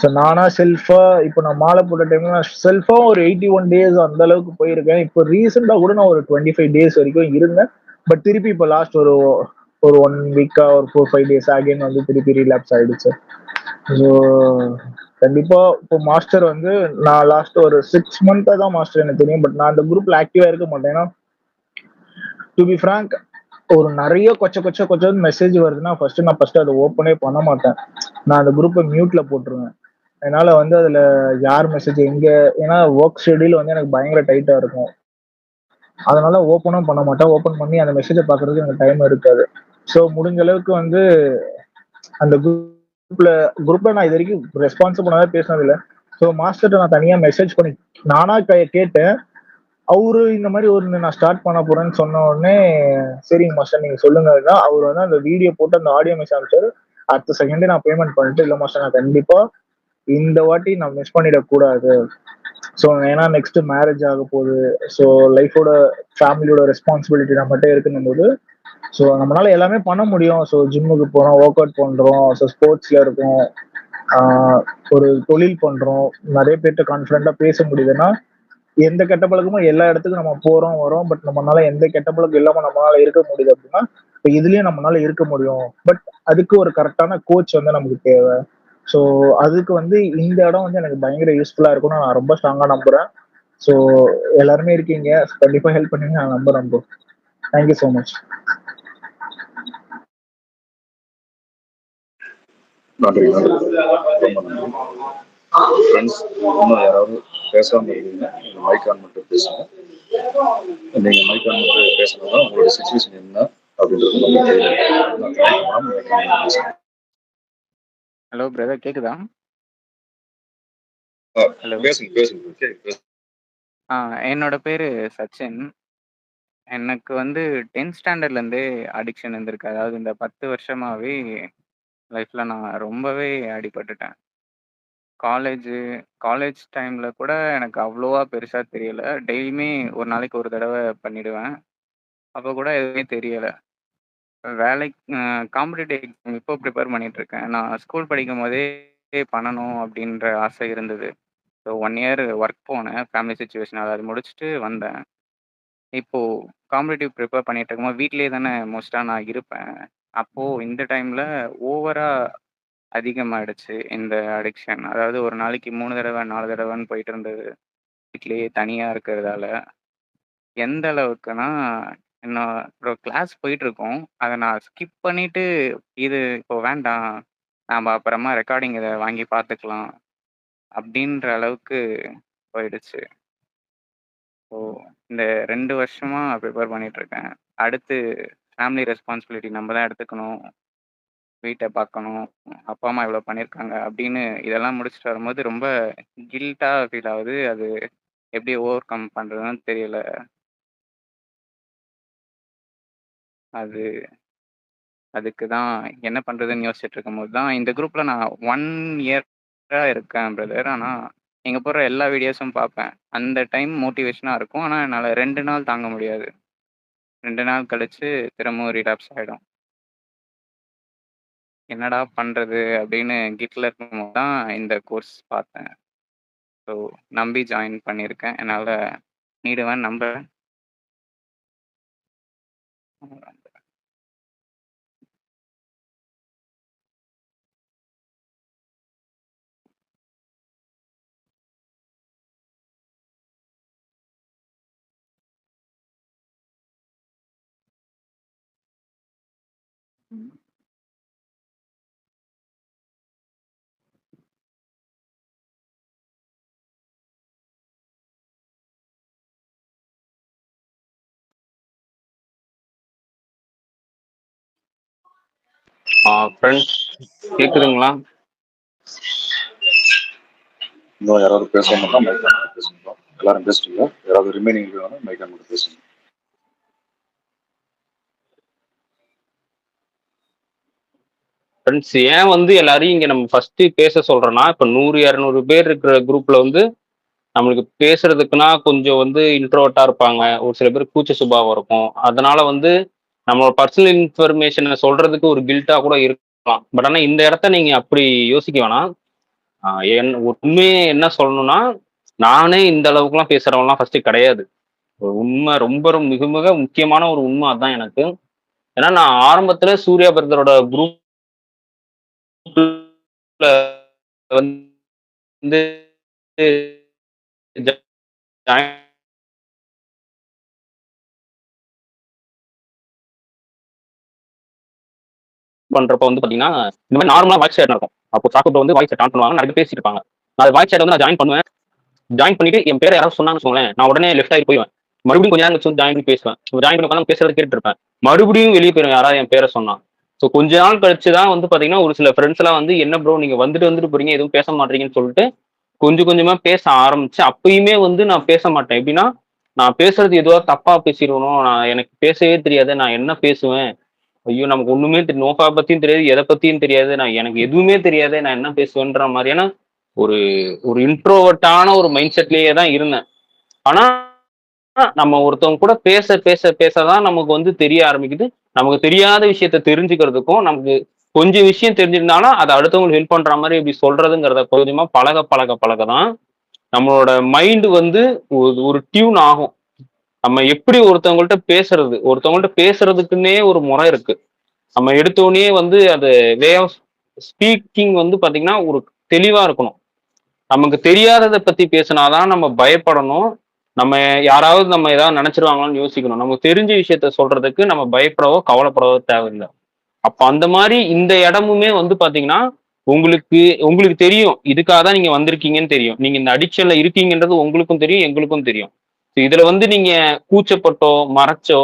ஸோ நானா செல்ஃபா இப்போ நான் மாலை போட்ட டைம்ல நான் செல்ஃபா ஒரு 81 days அந்த அளவுக்கு போயிருக்கேன். இப்போ ரீசெண்டா கூட நான் ஒரு 25 days வரைக்கும் இருந்தேன். பட் திருப்பி இப்போ லாஸ்ட் ஒரு 1 வீக்கா ஒரு 4-5 days அகைன் வந்து திருப்பி ரிலாப்ஸ் ஆயிடுச்சு. ஸோ கண்டிப்பா இப்போ மாஸ்டர் வந்து நான் லாஸ்ட் ஒரு 6 months தான் மாஸ்டர் எனக்கு தெரியும். பட் நான் அந்த குரூப்ல ஆக்டிவா இருக்க மாட்டேன். ஏன்னா டு பி ஃப்ராங்க் ஒரு நிறைய கொச்ச மெசேஜ் வருதுன்னா ஃபர்ஸ்ட் அதை ஓப்பனே பண்ண மாட்டேன். நான் அந்த குரூப்பை மியூட்ல போட்டுருவேன். அதனால வந்து அதுல யார் மெசேஜ் எங்க, ஏன்னா ஒர்க் ஷெடியூல் வந்து எனக்கு பயங்கர டைட்டா இருக்கும். அதனால ஓப்பனும் பண்ண மாட்டேன். ஓப்பன் பண்ணி அந்த மெசேஜை பார்க்கறதுக்கு எனக்கு டைம் இருக்காது. ஸோ முடிஞ்ச அளவுக்கு வந்து அந்த குரூப்ல நான் இது வரைக்கும் ரெஸ்பான்சிபிளாக பேசினது இல்லை. ஸோ மாஸ்டர்கிட்ட நான் தனியா மெசேஜ் பண்ணி நானா கேட்டேன். அவரு இந்த மாதிரி நான் ஸ்டார்ட் பண்ண போறேன்னு சொன்ன உடனே சரிங்க மாஸ்டர் நீங்க சொல்லுங்க. அவர் வந்து அந்த வீடியோ போட்டு அந்த ஆடியோ மெசேஜ் அனுப்பிச்சாரு. அடுத்த செகண்டே நான் பேமெண்ட் பண்ணிட்டு, இல்லை மாஸ்டர் நான் கண்டிப்பா இந்த வாட்டி நான் மிஸ் பண்ணிடக்கூடாது. ஸோ ஏன்னா நெக்ஸ்ட் மேரேஜ் ஆக போகுது. ஸோ லைஃபோட ஃபேமிலியோட ரெஸ்பான்சிபிலிட்டி நம்மகிட்ட இருக்குன்னும் போது ஸோ நம்மளால எல்லாமே பண்ண முடியும். ஸோ ஜிம்முக்கு போறோம், ஒர்க் அவுட் பண்றோம், ஸோ ஸ்போர்ட்ஸ்ல இருக்கோம், ஒரு தொழில் பண்றோம், நிறைய பேர்கிட்ட கான்ஃபிடென்ட்டா பேச முடியுதுன்னா எந்த கெட்ட பழக்கமும் எல்லா இடத்துக்கும் நம்ம போறோம் வரோம். பட் நம்மளால எந்த கெட்ட பழக்கம் இல்லாம நம்மளால இருக்க முடியுது அப்படின்னா இப்போ இதுலயும் நம்மளால இருக்க முடியும். பட் அதுக்கு ஒரு கரெக்டான கோச் வந்து நமக்கு தேவை. ஸோ அதுக்கு வந்து இந்த இடம் வந்து எனக்கு பயங்கர யூஸ்ஃபுல்லா இருக்கும்னு நான் ரொம்ப ஸ்ட்ராங்கா நம்புறேன். ஸோ எல்லாருமே இருக்கீங்க, கண்டிப்பா ஹெல்ப் பண்ணுவீங்க நான் நம்புறேன் ப்ரோ. Thank you so much. நன்றி நன்றி ரொம்ப நன்றி ஃப்ரெண்ட்ஸ். இன்னும் யாராவது பேசாமல் இருந்தீங்கன்னா நீங்கள் மைக் ஆன் மட்டும் பேசுங்க. நீங்கள் மைக் ஆன் மட்டும் பேசணும்னா உங்களோட சுச்சுவேஷன் என்ன அப்படின்றது நம்ம பேசுங்க. ஹலோ பிரதர், கேக்குதா? ஹலோ. பேசுங்க பேசுங்க பேசுங்க. என்னோட பேரு சச்சின். எனக்கு வந்து 10th ஸ்டாண்டர்ட்லேருந்தே அடிக்ஷன் இருந்திருக்கு. அதாவது இந்த 10 வருஷமாவே லைஃப்பில் நான் ரொம்பவே அடிபட்டுட்டேன். காலேஜ் டைமில் கூட எனக்கு அவ்வளோவா பெருசாக தெரியலை. டெய்லியுமே ஒரு நாளைக்கு ஒரு தடவை பண்ணிடுவேன். அப்போ கூட எதுவுமே தெரியலை. வேலைக்கு காம்படிட்டிவ் எக்ஸாம் இப்போ ப்ரிப்பேர் பண்ணிகிட்ருக்கேன். நான் ஸ்கூல் படிக்கும் போதே பண்ணணும் அப்படின்ற ஆசை இருந்தது. ஸோ 1 இயர் ஒர்க் போனேன். ஃபேமிலி சுச்சுவேஷனால் அது முடிச்சுட்டு வந்தேன். இப்போது காம்படிட்டிவ் ப்ரிப்பேர் பண்ணிட்டு இருக்கும்போது வீட்டிலேயே தானே மோஸ்ட்டாக நான் இருப்பேன். அப்போது இந்த டைமில் ஓவராக அதிகமாகிடுச்சு இந்த அடிக்ஷன். அதாவது ஒரு நாளைக்கு 3 தடவை 4 தடவைன்னு போயிட்டு இருந்தது. வீட்டிலேயே தனியாக இருக்கிறதால எந்த அளவுக்குன்னா, என்னோட கிளாஸ் போயிட்டுருக்கோம். அதை நான் ஸ்கிப் பண்ணிவிட்டு இது இப்போ வேண்டாம், நாம் அப்புறமா ரெக்கார்டிங் இதை வாங்கி பார்த்துக்கலாம் அப்படின்ற அளவுக்கு போயிடுச்சு. ஸோ இந்த 2 வருஷமா ப்ரிப்பேர் பண்ணிகிட்ருக்கேன். அடுத்து ஃபேமிலி ரெஸ்பான்சிபிலிட்டி நம்ம தான் எடுத்துக்கணும், வீட்டை பார்க்கணும், அப்பா அம்மா இவ்வளோ பண்ணியிருக்காங்க அப்படின்னு இதெல்லாம் முடிச்சுட்டு வரும்போது ரொம்ப கில்ட்டாக ஃபீல் ஆகுது. அது எப்படி ஓவர் கம் பண்ணுறதுன்னு தெரியல. அதுக்கு தான் என்ன பண்ணுறதுன்னு யோசிச்சுட்டு இருக்கும்போது தான் இந்த குரூப்பில் நான் 1 இயராக இருக்கேன் பிரதர். ஆனால் நீங்கள் போடுற எல்லா வீடியோஸும் பார்ப்பேன். அந்த டைம் மோட்டிவேஷனாக இருக்கும். ஆனால் என்னால் 2 நாள் தாங்க முடியாது. 2 நாள் கழித்து திரும்பவும் ரிலாப்ஸ் ஆகிடும். என்னடா பண்ணுறது அப்படின்னு கிட்டில் இருக்கும்போது தான் இந்த கோர்ஸ் பார்த்தேன். ஸோ நம்பி ஜாயின் பண்ணியிருக்கேன். என்னால் நீடுவேன் நம்புகிறேன். ஃப்ரெண்ட்ஸ் கேட்குதுங்களா? இன்னும் யாராவது பேசணும்னா மைக் ஆன் மட்டும் பேசுங்க. எல்லாரும் பேசிட்டீங்க. யாராவது ரிமைனிங் இருக்காங்கன்னா மைக் ஆன் மட்டும் பேசுங்க. ஃப்ரெண்ட்ஸ் ஏன் வந்து எல்லாரையும் இங்கே நம்ம ஃபஸ்ட்டு பேச சொல்கிறோன்னா, இப்போ 100 200 பேர் இருக்கிற குரூப்பில் வந்து நம்மளுக்கு பேசுறதுக்குன்னா கொஞ்சம் வந்து இன்ட்ரோவர்ட்டாக இருப்பாங்க. ஒரு சில பேர் கூச்ச சுபாவம் இருக்கும். அதனால வந்து நம்மளோட பர்சனல் இன்ஃபர்மேஷனை சொல்றதுக்கு ஒரு கில்ட்டாக கூட இருக்கலாம். பட் ஆனால் இந்த இடத்த நீங்கள் அப்படி யோசிக்க வேணாம். உண்மையே என்ன சொல்லணும்னா, நானே இந்த அளவுக்குலாம் பேசுகிறவங்களாம் ஃபஸ்ட்டு கிடையாது. ஒரு உண்மை ரொம்ப ரொம்ப மிக மிக முக்கியமான ஒரு உண்மை அதுதான் எனக்கு. ஏன்னா நான் ஆரம்பத்தில் சூர்யா பிரதரோட குரூப்ல வந்து ஜாயின் பண்றப்ப வந்து பாத்தீங்கன்னா இந்த மாதிரி நார்மலா வாய்ஸ் சேட் நடக்கும். அப்போ சாப்பிட்டு வந்து வாய்ஸ் சேட் ஆன் பண்ணுவாங்க, நிறைய பேசிட்டு இருப்பாங்க. நான் வாய்ஸ் சேட் வந்து நான் ஜாயின் பண்ணுவேன். ஜாயின் பண்ணிட்டு என் பேரை யாராவது சொன்னாங்கன்னு வச்சுக்கோங்களேன், நான் உடனே லெஃப்ட் ஆகி போயிடுவேன். மறுபடியும் கொஞ்ச நேரம் கழிச்சு ஜாயின் பண்ணி பேசுவேன். ஜாயின் பண்ணி உட்காந்து பேசுறது கேட்டு இருப்பேன். மறுபடியும் வெளியே போயிடும் யாராவது என் பேரை சொன்னா. ஸோ கொஞ்ச நாள் கழிச்சு தான் வந்து பாத்தீங்கன்னா ஒரு சில ஃப்ரெண்ட்ஸ் எல்லாம் வந்து என்ன ப்ரோ நீங்க வந்துட்டு போறீங்க, எதுவும் பேச மாட்டீங்கன்னு சொல்லிட்டு கொஞ்சம் கொஞ்சமா பேச ஆரம்பிச்சு. அப்பயுமே வந்து நான் பேச மாட்டேன். எப்படின்னா நான் பேசுறது எதுவா தப்பா பேசிடுவணும், நான் எனக்கு பேசவே தெரியாது, நான் என்ன பேசுவேன், ஐயோ நமக்கு ஒண்ணுமே தெரியும், நோஃபா பத்தியும் தெரியாது, எதை பத்தியும் தெரியாது, நான் எனக்கு எதுவுமே தெரியாது, நான் என்ன பேசுவேன்ற மாதிரியான ஒரு ஒரு இன்ட்ரோவர்ட்டான ஒரு மைண்ட் செட்லயே தான் இருந்தேன். ஆனா நம்ம ஒருத்தவங்க கூட பேச பேச பேசதான் நமக்கு வந்து தெரிய ஆரம்பிக்குது. நமக்கு தெரியாத விஷயத்த தெரிஞ்சுக்கிறதுக்கும், நமக்கு கொஞ்சம் விஷயம் தெரிஞ்சிருந்தாலும் அதை அடுத்தவங்களுக்கு ஹெல்ப் பண்ற மாதிரி இப்படி சொல்றதுங்கிறத கொஞ்சமா பழக தான் நம்மளோட மைண்ட் வந்து ஒரு டியூன் ஆகும். நம்ம எப்படி ஒருத்தவங்கள்ட்ட பேசுறதுக்குன்னே ஒரு முறை இருக்கு. நம்ம எடுத்தோடனே வந்து அது வே ஆஃப் ஸ்பீக்கிங் வந்து பாத்தீங்கன்னா ஒரு தெளிவா இருக்கணும். நமக்கு தெரியாததை பத்தி பேசினாதான் நம்ம பயப்படணும். நம்ம யாராவது நம்ம ஏதாவது நினைச்சிருவாங்களான்னு யோசிக்கணும். நமக்கு தெரிஞ்ச விஷயத்த சொல்றதுக்கு நம்ம பயப்படவோ கவலைப்படவோ தேவையில்லை. அப்ப அந்த மாதிரி இந்த இடமுமே வந்து பாத்தீங்கன்னா உங்களுக்கு உங்களுக்கு தெரியும் இதுக்காக தான் நீங்க வந்திருக்கீங்கன்னு தெரியும். நீங்க இந்த அடிக்ஷன்ல இருக்கீங்கன்றது உங்களுக்கும் தெரியும், எங்களுக்கும் தெரியும். இதுல வந்து நீங்க கூச்சப்பட்டோ, மறைச்சோ,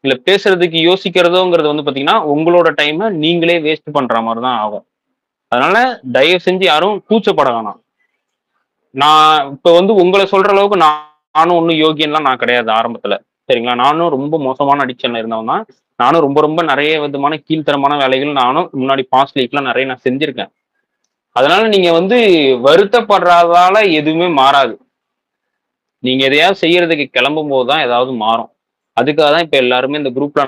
இல்ல பேசுறதுக்கு யோசிக்கிறதோங்கிறது வந்து பாத்தீங்கன்னா, உங்களோட டைம நீங்களே வேஸ்ட் பண்ற மாதிரி தான் ஆகும். அதனால தயவு செஞ்சு யாரும் கூச்சப்பட வேணாம். நான் இப்ப வந்து உங்கள சொல்ற அளவுக்கு நானும் ஒண்ணும் யோகியன்லாம் நான் கிடையாது ஆரம்பத்துல. சரிங்களா? நானும் ரொம்ப மோசமான அடிக்ஷன்ல இருந்தவன் தான். நானும் ரொம்ப ரொம்ப நெறைய விதமான கீழ்த்தரமான வேலைகள் நானும் முன்னாடி பாஸ்ட் லைஃப்ல நெறைய நான் செஞ்சிருக்கேன். அதனால நீங்க வந்து வருத்தப்படுறதால எதுவுமே மாறாது. நீங்க எதையாவது செய்யறதுக்கு கிளம்பும்போது தான் ஏதாவது மாறும். அதுக்காக தான் இப்ப எல்லாருமே இந்த குரூப்ல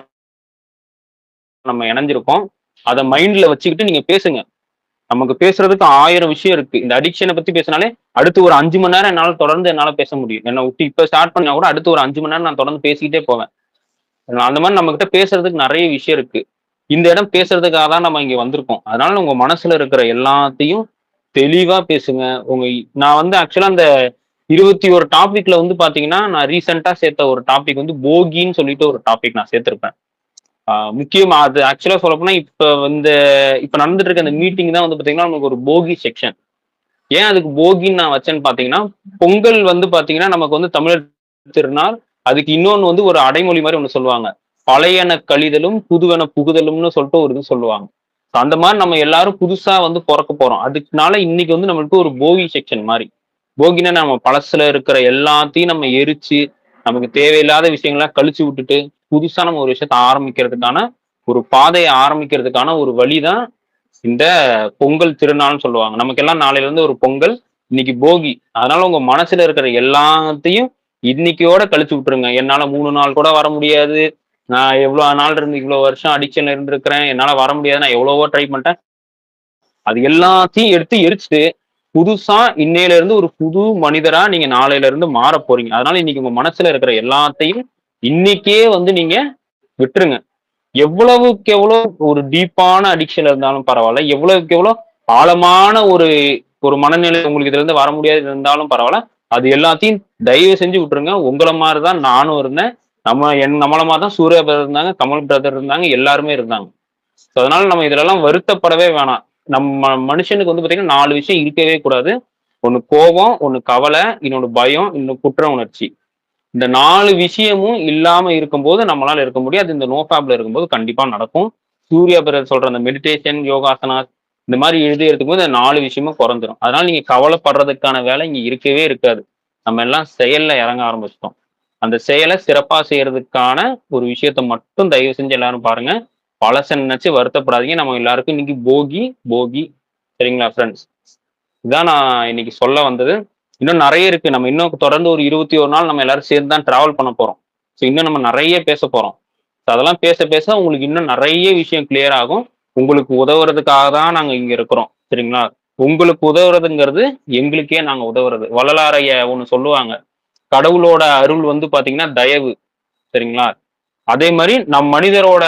நம்ம இணைஞ்சிருக்கோம். அத மைண்ட்ல வச்சுக்கிட்டு நீங்க பேசுங்க. நமக்கு பேசுறதுக்கு 1000 விஷயம் இருக்கு. இந்த அடிக்ஷன பத்தி பேசினாலே, அடுத்து ஒரு 5 மணி நேரம் என்னால பேச முடியும். என்ன விட்டு இப்ப ஸ்டார்ட் பண்ணா கூட அடுத்து ஒரு 5 மணி நேரம் நான் தொடர்ந்து பேசிக்கிட்டே போவேன். அந்த மாரி நம்மகிட்ட பேசுறதுக்கு நெறைய விஷயம் இருக்கு. இந்த இடம் பேசுறதுக்காக தான் நம்ம இங்க வந்திருக்கோம். அதனால உங்க மனசுல இருக்கிற எல்லாத்தையும் தெளிவா பேசுங்க. நான் வந்து ஆக்சுவலா அந்த 21 டாபிக்ல வந்து பாத்தீங்கன்னா, நான் ரீசென்ட்டா சேர்த்த ஒரு டாபிக் வந்து போகின்னு சொல்லிட்டு ஒரு டாபிக் நான் சேர்த்திருப்பேன். முக்கியமா அது ஆக்சுவலா சொல்லப்போனா இப்ப நடந்துட்டு இருக்க அந்த மீட்டிங் தான் வந்து பாத்தீங்கன்னா நமக்கு ஒரு போகி செக்ஷன். ஏன் அதுக்கு போகின்னு நான் வச்சேன்னு பாத்தீங்கன்னா, பொங்கல் வந்து பாத்தீங்கன்னா நமக்கு வந்து தமிழர் திருநாள். அதுக்கு இன்னொன்னு வந்து ஒரு அடைமொழி மாதிரி ஒண்ணு சொல்லுவாங்க. பழையன கழிதலும் புதுவன புகுதலும்னு சொல்லிட்டு ஒரு இது சொல்லுவாங்க. அந்த மாதிரி நம்ம எல்லாரும் புதுசா வந்து பிறக்க போறோம். அதுக்குனால இன்னைக்கு வந்து நம்மளுக்கு ஒரு போகி செக்ஷன் மாதிரி. போகினா நம்ம பழசுல இருக்கிற எல்லாத்தையும் நம்ம எரிச்சு நமக்கு தேவையில்லாத விஷயங்கள்லாம் கழிச்சு விட்டுட்டு புதுசா நம்ம ஒரு விஷயத்த ஆரம்பிக்கிறதுக்கான ஒரு பாதையை ஆரம்பிக்கிறதுக்கான ஒரு வழிதான் இந்த பொங்கல் திருநாள்னு சொல்லுவாங்க. நமக்கு எல்லாம் நாளையில இருந்து ஒரு பொங்கல், இன்னைக்கு போகி. அதனால உங்க மனசுல இருக்கிற எல்லாத்தையும் இன்னைக்கோட கழிச்சு விட்டுருங்க. என்னால 3 நாள் கூட வர முடியாது. நான் எவ்வளவு நாள் இருந்து இவ்வளவு வருஷம் அடிக்ஷன்ல இருந்திருக்கிறேன். என்னால வர முடியாது. நான் எவ்வளவோ ட்ரை பண்ணிட்டேன். அது எல்லாத்தையும் எடுத்து எரிச்சுட்டு புதுசா இன்னையில இருந்து ஒரு புது மனிதரா நீங்க நாளையில இருந்து மாற போறீங்க. அதனால இன்னைக்கு உங்க மனசுல இருக்கிற எல்லாத்தையும் இன்னைக்கே வந்து நீங்க விட்டுருங்க. எவ்வளவுக்கு எவ்வளவு ஒரு டீப்பான அடிக்ஷன் இருந்தாலும் பரவாயில்ல. எவ்வளவுக்கு எவ்வளவு ஆழமான ஒரு ஒரு மனநிலை உங்களுக்கு இதுல இருந்து வர முடியாது இருந்தாலும் பரவாயில்ல. அது எல்லாத்தையும் தயவு செஞ்சு விட்டுருங்க. உங்கள மாதிரிதான் நானும் இருந்தேன். நம்மள மாதிரிதான் சூர்யா பிரதர் இருந்தாங்க, கமல் பிரதர் இருந்தாங்க, எல்லாருமே இருந்தாங்க. அதனால நம்ம இதுல எல்லாம் வருத்தப்படவே வேணாம். நம்ம மனுஷனுக்கு வந்து பாத்தீங்கன்னா 4 விஷயம் இருக்கவே கூடாது. ஒண்ணு கோபம், ஒண்ணு கவலை, இன்னொன்னு பயம், இன்னொன்னு குற்ற உணர்ச்சி. இந்த 4 விஷயமும் இல்லாம இருக்கும்போது நம்மளால இருக்க முடியாது. இந்த நோஃபேப்ல இருக்கும்போது கண்டிப்பா நடக்கும். சூர்யா பிரதர் சொல்ற அந்த மெடிடேஷன், யோகாசனாஸ் இந்த மாதிரி எழுதி எடுத்துக்கும்போது இந்த 4 விஷயமும் குறைஞ்சிரும். அதனால நீங்க கவலைப்படுறதுக்கான வேலை இங்க இருக்கவே இருக்காது. நம்ம எல்லாம் செயல்ல இறங்க ஆரம்பிச்சிட்டோம். அந்த செயலை சிறப்பா செய்யறதுக்கான ஒரு விஷயத்த மட்டும் தயவு செஞ்சு எல்லாரும் பாருங்க. பழச நினைச்சு வருத்தப்படாதீங்க. நம்ம எல்லாருக்கும் இன்னைக்கு போகி போகி. சரிங்களா ஃப்ரெண்ட்ஸ்? இதான் நான் இன்னைக்கு சொல்ல வந்தது. இன்னும் நிறைய இருக்கு. நம்ம இன்னும் தொடர்ந்து ஒரு 21 நாள் நம்ம எல்லாரும் சேர்ந்து தான் டிராவல் பண்ண போறோம். ஸோ இன்னும் நம்ம நிறைய பேச போறோம். ஸோ அதெல்லாம் பேச பேச உங்களுக்கு இன்னும் நிறைய விஷயம் கிளியர் ஆகும். உங்களுக்கு உதவுறதுக்காக தான் நாங்க இங்க இருக்கிறோம். சரிங்களா? உங்களுக்கு உதவுறதுங்கிறது எங்களுக்கே நாங்க உதவுறது. வள்ளலாரைய ஒண்ணு சொல்லுவாங்க. கடவுளோட அருள் வந்து பாத்தீங்கன்னா தயவு. சரிங்களா? அதே மாதிரி மனிதரோட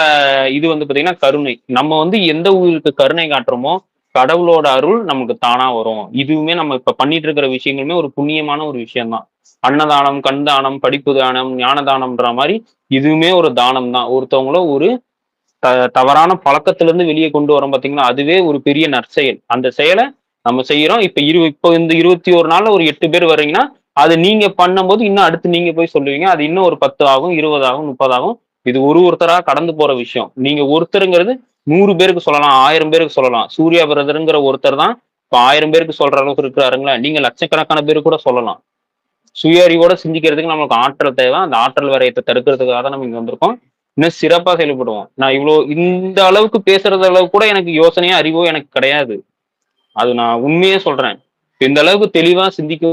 இது வந்து பாத்தீங்கன்னா கருணை. நம்ம வந்து எந்த உயிருக்கு கருணை காட்டுறோமோ கடவுளோட அருள் நமக்கு தானா வரும். இதுவுமே நம்ம இப்ப பண்ணிட்டு இருக்கிற விஷயங்களுமே ஒரு புண்ணியமான ஒரு விஷயம்தான். அன்னதானம், கண் தானம், படிப்பு தானம், ஞான தானம்ன்ற மாதிரி இதுவுமே ஒரு தானம் தான். ஒருத்தவங்கள ஒரு தவறான பழக்கத்திலிருந்து வெளியே கொண்டு வரோம் பாத்தீங்கன்னா அதுவே ஒரு பெரிய நற்செயல். அந்த செயலை நம்ம செய்யறோம். இப்போ இந்த 21 நாள்ல ஒரு 8 பேர் வர்றீங்கன்னா அது நீங்க பண்ணும்போது இன்னும் அடுத்து நீங்க போய் சொல்லுவீங்க. அது இன்னும் ஒரு 10 ஆகும், 20 ஆகும், 30 ஆகும். இது ஒருத்தரா கடந்து போற விஷயம். நீங்க ஒருத்தருங்கிறது 100 பேருக்கு சொல்லலாம், 1000 பேருக்கு சொல்லலாம். சூர்யா பிரதருங்கிற ஒருத்தர் தான் இப்ப 1000 பேருக்கு சொல்ற அளவுக்கு இருக்கிறாருங்களா? நீங்க லட்சக்கணக்கான பேருக்கு கூட சொல்லலாம். சுய அறிவோட சிந்திக்கிறதுக்கு நமக்கு ஆற்றல் தேவை. அந்த ஆற்றல் வரையத்தை தடுக்கிறதுக்காக தான் நம்ம இங்க வந்திருக்கோம். இன்னும் சிறப்பா செயல்படுவோம். நான் இந்த அளவுக்கு பேசுறது அளவுக்கு கூட எனக்கு யோசனையோ அறிவோ எனக்கு கிடையாது. அது நான் உண்மையே சொல்றேன். இந்த அளவுக்கு தெளிவா சிந்திக்க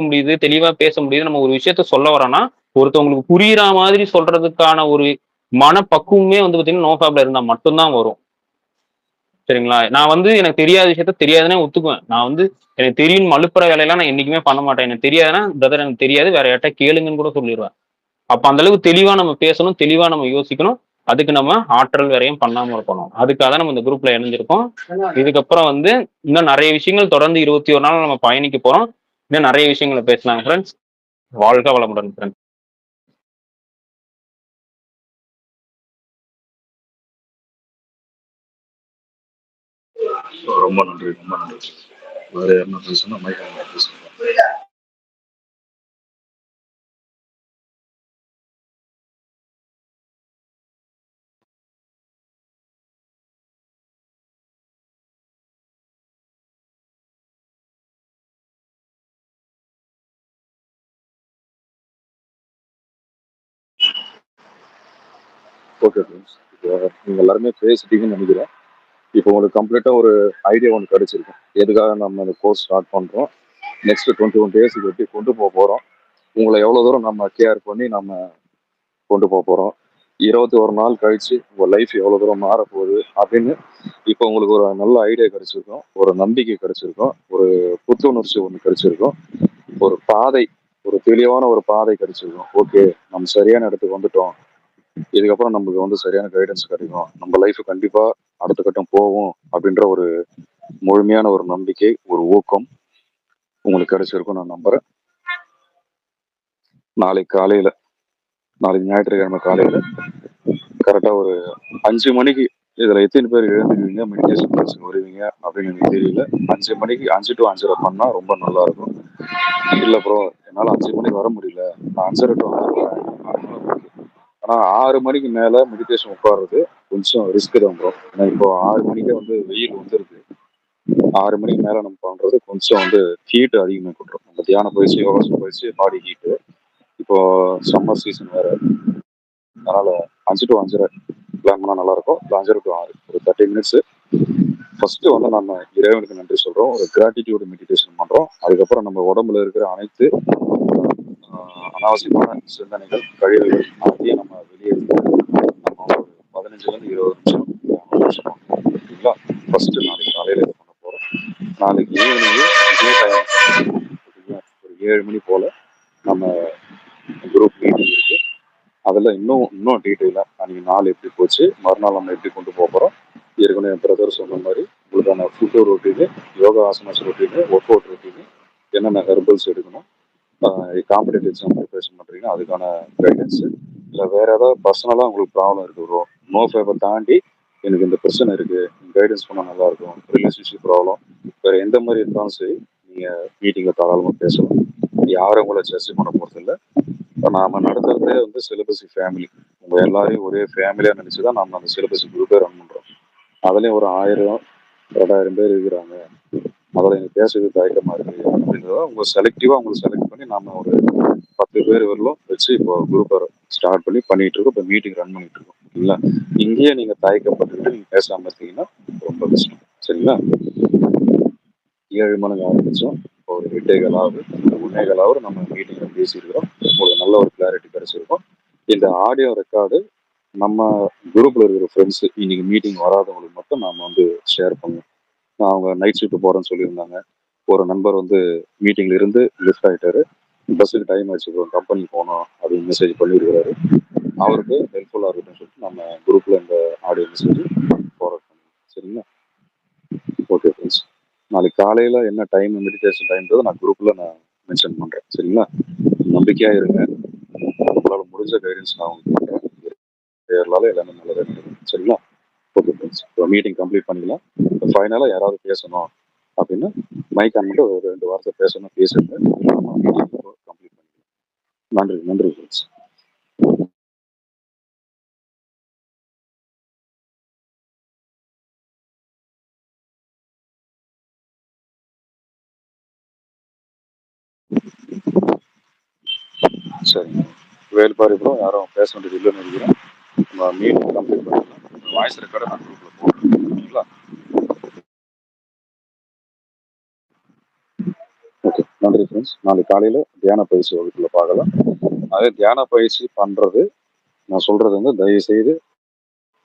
முடியுது, தெளிவா பேச முடியுது. நம்ம ஒரு விஷயத்த சொல்ல வரோம்னா ஒருத்தவங்களுக்கு புரியுற மாதிரி சொல்றதுக்கான ஒரு மனப்பக்குவமே வந்து பாத்தீங்கன்னா நோஃபேப்ல இருந்தா மட்டும்தான் வரும். சரிங்களா? நான் வந்து எனக்கு தெரியாத விஷயத்த தெரியாதுன்னே ஒத்துக்குவேன். நான் வந்து எனக்கு தெரியும் மலுப்புற வேலையெல்லாம் நான் என்னைக்குமே பண்ண மாட்டேன். எனக்கு தெரியாதுன்னா பிரதர் எனக்கு தெரியாது, வேற யார்ட்ட கேளுங்கன்னு கூட சொல்லிடுவேன். அப்ப அந்த அளவுக்கு தெளிவா நம்ம பேசணும், தெளிவா நம்ம யோசிக்கணும். அதுக்கு நம்ம ஆற்றல் வேறையும் பண்ணாம இருக்கணும். அதுக்காக தான் நம்ம இந்த குரூப்ல இணைஞ்சிருக்கோம். இதுக்கப்புறம் வந்து இன்னும் நிறைய விஷயங்கள் தொடர்ந்து 21 நாள் நம்ம பயணிக்க போறோம். இன்னும் நிறைய விஷயங்களை பேசலாம் ஃப்ரெண்ட்ஸ். வாழ்க வளமுடன் ஃப்ரெண்ட்ஸ். ரொம்ப நன்றி, ரொம்ப நன்றி. வேற யாருன்னா பேசணும், மைக் பேசுங்க. ஓகே ஃப்ரெண்ட்ஸ், இப்போ நீங்க எல்லாருமே பேசிட்டீங்கன்னு நினைக்கிறேன். இப்போ உங்களுக்கு கம்ப்ளீட்டா ஒரு ஐடியா ஒன்று கிடைச்சிருக்கும், எதுக்காக நம்ம இந்த கோர்ஸ் ஸ்டார்ட் பண்றோம், நெக்ஸ்ட் 21 டேஸுக்கு எப்படி கொண்டு போக போறோம், உங்களை எவ்வளவு தூரம் நம்ம கேர் பண்ணி நம்ம கொண்டு போக போறோம், 21 நாள் கழிச்சு உங்க லைஃப் எவ்வளவு தூரம் மாற போகுது அப்படின்னு இப்போ உங்களுக்கு ஒரு நல்ல ஐடியா கிடைச்சிருக்கும், ஒரு நம்பிக்கை கிடைச்சிருக்கும், ஒரு புத்துணர்ச்சி ஒன்று கிடைச்சிருக்கும், ஒரு பாதை, ஒரு தெளிவான ஒரு பாதை கிடைச்சிருக்கும். ஓகே, நம்ம சரியான இடத்துக்கு வந்துட்டோம், இதுக்கப்புறம் நம்மளுக்கு வந்து சரியான கைடன்ஸ் கிடைக்கும், நம்ம லைஃப் கண்டிப்பா அடுத்த கட்டம் போகும் அப்படின்ற ஒரு முழுமையான ஒரு நம்பிக்கை, ஒரு ஊக்கம் உங்களுக்கு கிடைச்சிருக்கும் நான் நம்புறேன். நாளைக்கு ஞாயிற்றுக்கிழமை காலையில கரெக்டா ஒரு 5 மணிக்கு, இதுல எத்தனை பேர் எழுந்துக்குவீங்க மெடிடேஷன் கிளாஸுக்கு வருவீங்க அப்படின்னு எனக்கு தெரியல. 5 மணிக்கு 5 to 5:30 பண்ணா ரொம்ப நல்லா இருக்கும். இல்ல ப்ரோ, என்னால 5 மணிக்கு வர முடியல, நான் 5:30 to 6 ஆனா 6 மணிக்கு மேல மெடிடேஷன் உட்கார்றது கொஞ்சம் ரிஸ்க் தான் ப்ரோ. ஏன்னா இப்போ 6 மணிக்கே வந்து வெயில் வந்துருக்கு, 6 மணிக்கு மேல நம்ம பண்றது கொஞ்சம் வந்து ஹீட் அதிகமாக கொடுக்கும். நம்ம தியான பயிற்சி, யோகாசன பயிற்சி, பாடி ஹீட்டு, இப்போ சம்மர் சீசன் வேற, அதனால 5 to 5:30 பிளான் பண்ணா நல்லா இருக்கும். 5:30 to 6 ஒரு 30 மினிட்ஸ் ஃபர்ஸ்ட் வந்து நம்ம இறைவனுக்கு நன்றி சொல்றோம், ஒரு கிராட்டிடியூட் மெடிடேஷன் பண்றோம். அதுக்கப்புறம் நம்ம உடம்புல இருக்கிற அனைத்து அனாவசியமான சிந்தனைகள், கழிவுகள் அதையும் நம்ம வெளியேற்றி நம்ம ஒரு 15 to 20 நிமிஷம் ஓகேங்களா. ஃபர்ஸ்ட் நாளைக்கு காலையில இது பண்ண போறோம். நாளைக்கு ஈவினிங் இதே டைம் ஒரு 7 மணி போல நம்ம குரூப் மீட்டிங் இருக்கு. அதில் இன்னும் டீட்டெயிலாக அன்றைக்கி நாள் எப்படி போச்சு, மறுநாள் நம்ம எப்படி கொண்டு போக போகிறோம், ஏற்கனவே என் பிரதர் சொன்ன மாதிரி உங்களுக்கான food routine, yoga asanas routine, work out routine, என்னென்ன ஹெர்பல்ஸ் எடுக்கணும், காம்படிட்டிவ் எக்ஸாம் ப்ரிப்பரேஷன் பண்ணுறீங்கன்னா அதுக்கான கைடன்ஸு, இல்லை வேறு ஏதாவது பர்சனலாக உங்களுக்கு ப்ராப்ளம் இருக்குது ப்ரோ, நோ ஃபேவர் தாண்டி எனக்கு இந்த பிரச்சனை இருக்குது, கைடன்ஸ் பண்ணால் நல்லாயிருக்கும், ரிலேஷன்ஷிப் ப்ராப்ளம், வேறு எந்த மாதிரி இருந்தாலும் சரி நீங்கள் மீட்டிங்கில் தாராளமாக பேசலாம். யாரும் உங்களை ஜட்ஜ் பண்ண போகிறதில்ல. இப்போ நாம நடத்துறதே வந்து சிலபஸி ஃபேமிலி, உங்க எல்லாரையும் ஒரே ஃபேமிலியா நினைச்சுதான் நம்ம அந்த சிலபஸி குரூப்பே ரன் பண்றோம். அதுலயும் ஒரு 1000 2000 பேர் இருக்கிறாங்க, அதில் எனக்கு பேசுறது தயக்கமா இருக்கு அப்படின்றத உங்க செலக்டிவா உங்களுக்கு செலக்ட் பண்ணி நாம ஒரு 10 பேர் வரலும் வச்சு இப்போ குரூப்பை ஸ்டார்ட் பண்ணிட்டு இருக்கோம். இப்போ மீட்டிங் ரன் பண்ணிட்டு இருக்கோம். இல்ல இங்கேயே நீங்க தயக்கப்பட்டுக்கிட்டு நீங்க பேசாம இருக்கீங்கன்னா ரொம்ப கஷ்டம். சரிங்களா? 7 மணிக்கு ஆரம்பிச்சோம், இப்போ ஒரு 8:15 நம்ம மீட்டிங்ல பேசியிருக்கிறோம். உங்களுக்கு நல்ல ஒரு கிளாரிட்டி கிடைச்சிருக்கும். இந்த ஆடியோ ரெக்கார்டு நம்ம குரூப்ல இருக்கிற ஃப்ரெண்ட்ஸ் இன்னைக்கு மீட்டிங் வராதவங்களுக்கு மட்டும் நாம வந்து ஷேர் பண்ணுவோம். அவங்க நைட் ஷிஃப்ட் போறேன்னு சொல்லியிருந்தாங்க. ஒரு நண்பர் வந்து மீட்டிங்ல இருந்து லிஃப்ட் ஆயிட்டாரு, பஸ்ஸுக்கு டைம் ஆயிடுச்சு ப்ரோ, கம்பெனி போகணும் அப்படின்னு மெசேஜ் பண்ணியிருக்கிறாரு. அவருக்கு ஹெல்ப்ஃபுல்லா இருக்குன்னு சொல்லிட்டு நம்ம குரூப்ல இந்த ஆடியோ மெசேஜ் ஃபார்வர்ட் பண்ணுவோம். சரிங்களா? ஓகே ஃப்ரெண்ட்ஸ், நாளைக்கு காலையில என்ன டைம் மெடிடேஷன் டைம்ன்றதை நான் குரூப்ல நான் மென்ஷன் பண்றேன். சரிங்களா? நம்பிக்கையா இருங்க, உங்களால முடிஞ்ச கைடன்ஸ் நான் உங்களுக்கு கொடுக்குறேன். பேர்லால எல்லாமே நல்லதாக நடக்கும். சரிங்களா? ஓகே ஃப்ரெண்ட்ஸ், இப்போ மீட்டிங் கம்ப்ளீட் பண்ணிக்கலாம். ஃபைனலாக யாராவது பேசணும் அப்படின்னா மைக் ஆன் பண்ணிட்டு ஒரு 2 வார்த்தை பேசுங்க, மீட்டிங் கம்ப்ளீட் பண்ணிக்கலாம். நன்றி ஃப்ரெண்ட்ஸ். சரிங்க, வேல்பாரி ப்ரோ யாரும் பேச வேண்டியது இல்லைன்னு நினைக்கிறேன். நம்ம மீட்டிங் கம்ப்ளீட் பண்ணிக்கலாம். வாய்ஸ் ரெக்கார்டை நான் குரூப்ல போடுறேன். ஓகேங்களா? ஓகே, நன்றி ஃப்ரெண்ட்ஸ். நாளைக்கு காலையில தியான பயிற்சி வகுப்புல பார்க்கலாம். அதே தியான பயிற்சி பண்றது நான் சொல்றது வந்து தயவு செய்து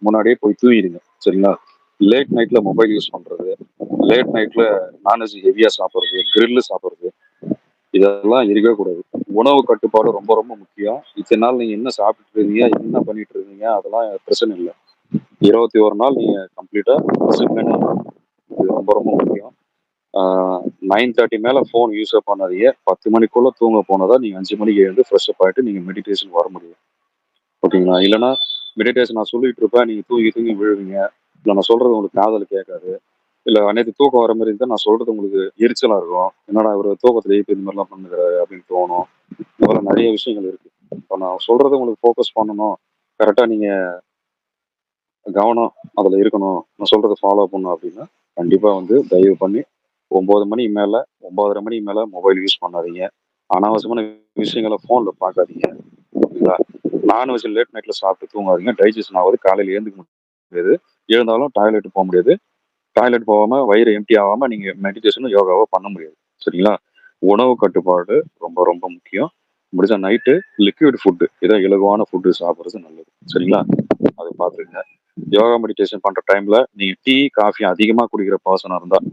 முன்னாடியே போய் தூங்கிடுங்க. சரிங்களா? லேட் நைட்ல மொபைல் யூஸ் பண்றது, லேட் நைட்ல நான்வெஜ் ஹெவியா சாப்பிட்றது, கிரில்லு சாப்பிட்றது, இதெல்லாம் இருக்கவே கூடாது. உணவு கட்டுப்பாடு ரொம்ப ரொம்ப முக்கியம். இத்தனை நாள் நீங்க என்ன சாப்பிட்டு இருக்கீங்க, என்ன பண்ணிட்டு இருக்கீங்க, அதெல்லாம் பிரச்சனை இல்லை. 21 நாள் நீங்க கம்ப்ளீட்டா டிசிப்ளினா, இது ரொம்ப ரொம்ப முக்கியம். 9:30 மேல ஃபோன் யூஸ் பண்ணாதீங்க. 10 மணிக்குள்ள தூங்க போனதா நீங்க 5 மணிக்கு எழுந்து ஃப்ரெஷ் அப் ஆயிட்டு நீங்க மெடிடேஷன் வர முடியும். ஓகேங்களா? இல்லைன்னா மெடிடேஷன் நான் சொல்லிட்டு இருப்பேன், நீங்க தூங்கி விழுவீங்க, இல்லை நான் சொல்றது உங்களுக்கு காதல் கேட்காது, இல்லை நேற்று தூக்கம் வர மாதிரி இருந்தால் நான் சொல்றது உங்களுக்கு எரிச்சலாக இருக்கும். என்னடா இவர் தூக்கத்தில் எழுப்பி இந்த மாதிரிலாம் பண்ணுகிறாரு அப்படின்னு தோணும். இந்த மாதிரி நிறைய விஷயங்கள் இருக்கு. இப்போ நான் சொல்றது உங்களுக்கு ஃபோக்கஸ் பண்ணணும், கரெக்டாக நீங்கள் கவனம் அதில் இருக்கணும், நான் சொல்றதை ஃபாலோ பண்ணணும் அப்படின்னா கண்டிப்பாக வந்து தயவு பண்ணி 9 மணிக்கு மேலே 9:30 மணிக்கு மேலே மொபைல் யூஸ் பண்ணாதீங்க. அனாவசியமான விஷயங்களை ஃபோனில் பார்க்காதீங்க. ஓகேங்களா? நானும் வச்சு லேட் நைட்டில் சாப்பிட்டு தூங்காதீங்க. டைஜஷன் ஆகாது, காலையில் எழுந்துக்க முடியாது, எழுந்தாலும் டாய்லெட் போக முடியாது, டாய்லெட் போகாமல் வயிறு எம்டி ஆகாமல் நீங்கள் மெடிடேஷனும் யோகாவோ பண்ண முடியாது. சரிங்களா? உணவு கட்டுப்பாடு ரொம்ப ரொம்ப முக்கியம். முடிஞ்ச நைட்டு லிக்விட் ஃபுட்டு, ஏதோ இலகுவான ஃபுட்டு சாப்பிட்றது நல்லது. சரிங்களா? அதை பார்த்துருங்க. யோகா மெடிடேஷன் பண்ணுற டைமில் நீங்கள் டீ காஃபி அதிகமாக குடிக்கிற பர்சனாக இருந்தால்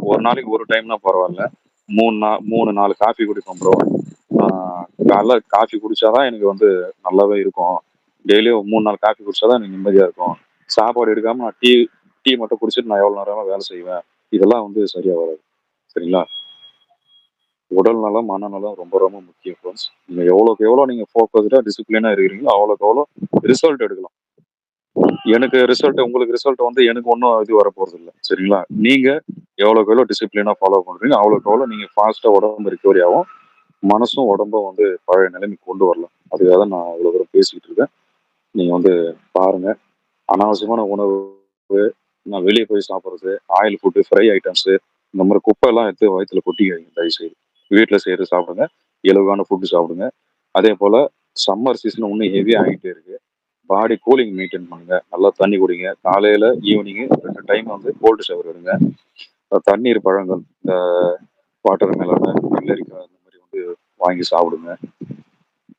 ஒரு நாளைக்கு ஒரு டைம்னா பரவாயில்ல, 3-4 காஃபி குடிப்போம் ப்ரோ. காலைல காஃபி குடிச்சாதான் எனக்கு வந்து நல்லாவே இருக்கும், டெய்லியும் 3-4 காஃபி குடிச்சாதான் எனக்கு நிம்மதியாக இருக்கும், சாப்பாடு எடுக்காமல் நான் டீ டீ மட்டும் குடிச்சிட்டு நான் எவ்வளோ நேரமா வேலை செய்வேன், இதெல்லாம் வந்து சரியாக வராது. சரிங்களா? உடல் நலம் மனநலம் ரொம்ப ரொம்ப முக்கியம் ஃப்ரெண்ட்ஸ். நீங்கள் எவ்வளோக்கு எவ்வளோ நீங்கள் ஃபோக்கஸ்டாக டிசிப்ளினாக இருக்கிறீங்களோ அவ்வளோக்கு எவ்வளோ ரிசல்ட் எடுக்கலாம். எனக்கு ரிசல்ட் உங்களுக்கு ரிசல்ட் வந்து எனக்கு ஒன்றும் இது வரப்போகிறது இல்லை. சரிங்களா? நீங்கள் எவ்வளோக்கு எவ்வளோ டிசிப்ளினாக ஃபாலோ பண்ணுறீங்க அவ்வளோக்கு எவ்வளோ நீங்கள் ஃபாஸ்ட்டாக உடம்பு ரிகவரி ஆகும், மனசும் உடம்பும் வந்து பழைய நிலைமைக்கு கொண்டு வரலாம். அதுக்காக தான் நான் இவ்வளோ தூரம் பேசிக்கிட்டு இருக்கேன். நீங்கள் வந்து பாருங்க, அனாவசியமான உணவு, நான் வெளியே போய் சாப்பிட்றது, ஆயில் ஃபுட்டு, ஃப்ரை ஐட்டம்ஸு, இந்த மாதிரி குப்பைலாம் எடுத்து வயிற்றுல கொட்டிக்காதீங்க தயவுசெய்து. வீட்டில் செய்கிறது சாப்பிடுங்க, இலகுவான ஃபுட்டு சாப்பிடுங்க. அதே போல் சம்மர் சீசன் இன்னும் ஹெவியாக ஆகிட்டே இருக்கு, பாடி கூலிங் மெயின்டைன் பண்ணுங்க, நல்லா தண்ணி குடிங்க, காலையில் ஈவினிங்கு 2 டைம் வந்து கோல்டு ஷவர் எடுங்க. தண்ணீர் பழங்கள், இந்த வாட்டர் மெலனு, வெள்ளரிக்காய் இந்த மாதிரி வந்து வாங்கி சாப்பிடுங்க.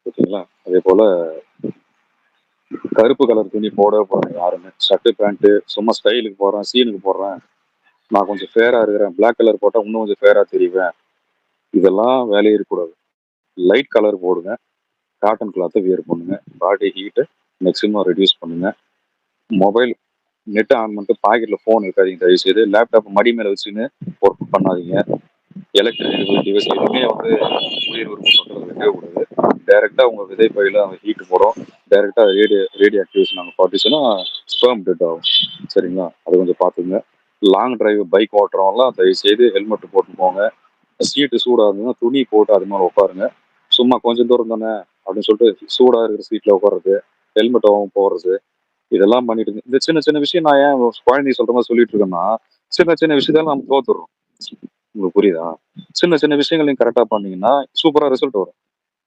ஓகேங்களா? அதே போல் கருப்பு கலர் துணி போடவே போகிறேன் யாருமே. ஷர்ட்டு பேண்ட்டு சும்மா ஸ்டைலுக்கு போடுறேன், சீனுக்கு போடுறேன், நான் கொஞ்சம் ஃபேராக இருக்கிறேன், பிளாக் கலர் போட்டால் இன்னும் கொஞ்சம் ஃபேராக தெரிவேன், இதெல்லாம் வேலையே இருக்கக்கூடாது. லைட் கலர் போடுங்க, காட்டன் கிளாத்தை வியர் பண்ணுங்க, பாடி ஹீட்டை மேக்ஸிமம் ரெடியூஸ் பண்ணுங்க. மொபைல் நெட்டை ஆன் பண்ணிட்டு பாக்கெட்டில் ஃபோன் இருக்காதீங்க தயவுசெய்து. லேப்டாப் மடி மேலே வச்சுன்னு ஒர்க் பண்ணாதீங்க. எலக்ட்ரிக் டிவைஸ் எதுவுமே வந்து உயிர் உறுப்பு பக்கத்தில் வைக்கவே கூடாது. டைரெக்டாக உங்கள் விதை பையில் அந்த ஹீட்டு போடும், டைரெக்டாக ரேடியோ ஆக்டிவேஷன் அங்கே பார்த்துச்சுன்னா ஸ்பெர்ம் டெட் ஆகும். சரிங்களா? அது கொஞ்சம் பார்த்துங்க. லாங் டிரைவ் பைக் ஓட்டுறவங்களாம் தயவுசெய்து ஹெல்மெட் போட்டு போங்க. சீட்டு சூடாக இருந்ததுன்னா துணி போட்டு அது மேலே உட்காருங்க. சும்மா கொஞ்சம் தூரம் தானே அப்படின்னு சொல்லிட்டு சூடாக இருக்கிற சீட்டில் உட்கார்றது, ஹெல்மெட்டும் போடுறது, இதெல்லாம் பண்ணிட்டு இருக்கு. இந்த சின்ன சின்ன விஷயம் நான் ஏன் குழந்தை சொல்ற மாதிரி சொல்லிட்டு இருக்கேன்னா, சின்ன சின்ன விஷயத்தால நம்ம தோத்துடுறோம். உங்களுக்கு புரியுதா? சின்ன சின்ன விஷயங்கள் நீங்க கரெக்டா பண்ணீங்கன்னா சூப்பரா ரிசல்ட் வரும்.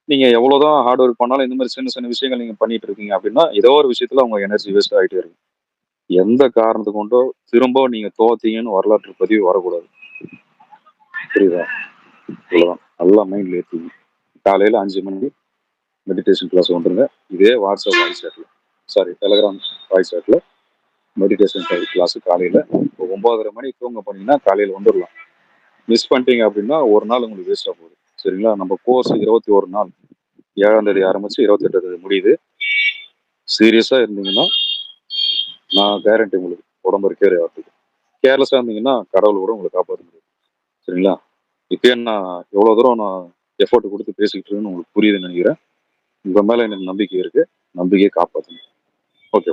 நீங்க எவ்வளவுதான் ஹார்ட் ஒர்க் பண்ணாலும் இந்த மாதிரி சின்ன சின்ன விஷயங்கள் நீங்க பண்ணிட்டு இருக்கீங்க அப்படின்னா ஏதோ ஒரு விஷயத்துல உங்க எனர்ஜி வேஸ்ட் ஆகிட்டே இருக்கும். எந்த காரணத்தை கொண்டோ திரும்ப நீங்க தோத்தீங்கன்னு வரலாற்று பதிவு வரக்கூடாது. புரியுதா? இவ்வளவுதான். நல்லா மைண்ட்ல ஏற்றிங்க. காலையில 5 மணிக்கு மெடிடேஷன் கிளாஸ் வந்துருங்க. இதே வாட்ஸ்அப் வாய்ஸ் சேட்ல, சாரி டெலகிராம் வாய்ஸ் சேட்ல மெடிடேஷன் கிளாஸ் காலையில் 9:30 மணிக்கு தூங்க போனீங்கன்னா காலையில் வந்துடலாம். மிஸ் பண்ணிட்டீங்க அப்படின்னா ஒரு நாள் உங்களுக்கு வேஸ்ட்டாக போகுது. சரிங்களா? நம்ம கோர்ஸ் 21 நாள், 7ஆம் தேதி ஆரம்பிச்சு 28ஆம் தேதி முடியுது. சீரியஸாக இருந்தீங்கன்னா நான் கேரண்டி உங்களுக்கு உடம்பு ரிக்கவரி ஆகிறதுக்கு. கேர்லெஸ்ஸாக இருந்தீங்கன்னா கடவுள் கூட உங்களை காப்பாற்ற முடியும். சரிங்களா? இப்பயே நான் எவ்வளோ தூரம் நான் எஃபோர்ட் கொடுத்து பேசிக்கிட்டு இருக்கேன்னு உங்களுக்கு புரியுதுன்னு நினைக்கிறேன். உங்கள் மேலே எனக்கு நம்பிக்கை இருக்கு, நம்பிக்கையை காப்பாற்றுங்க. ஓகே.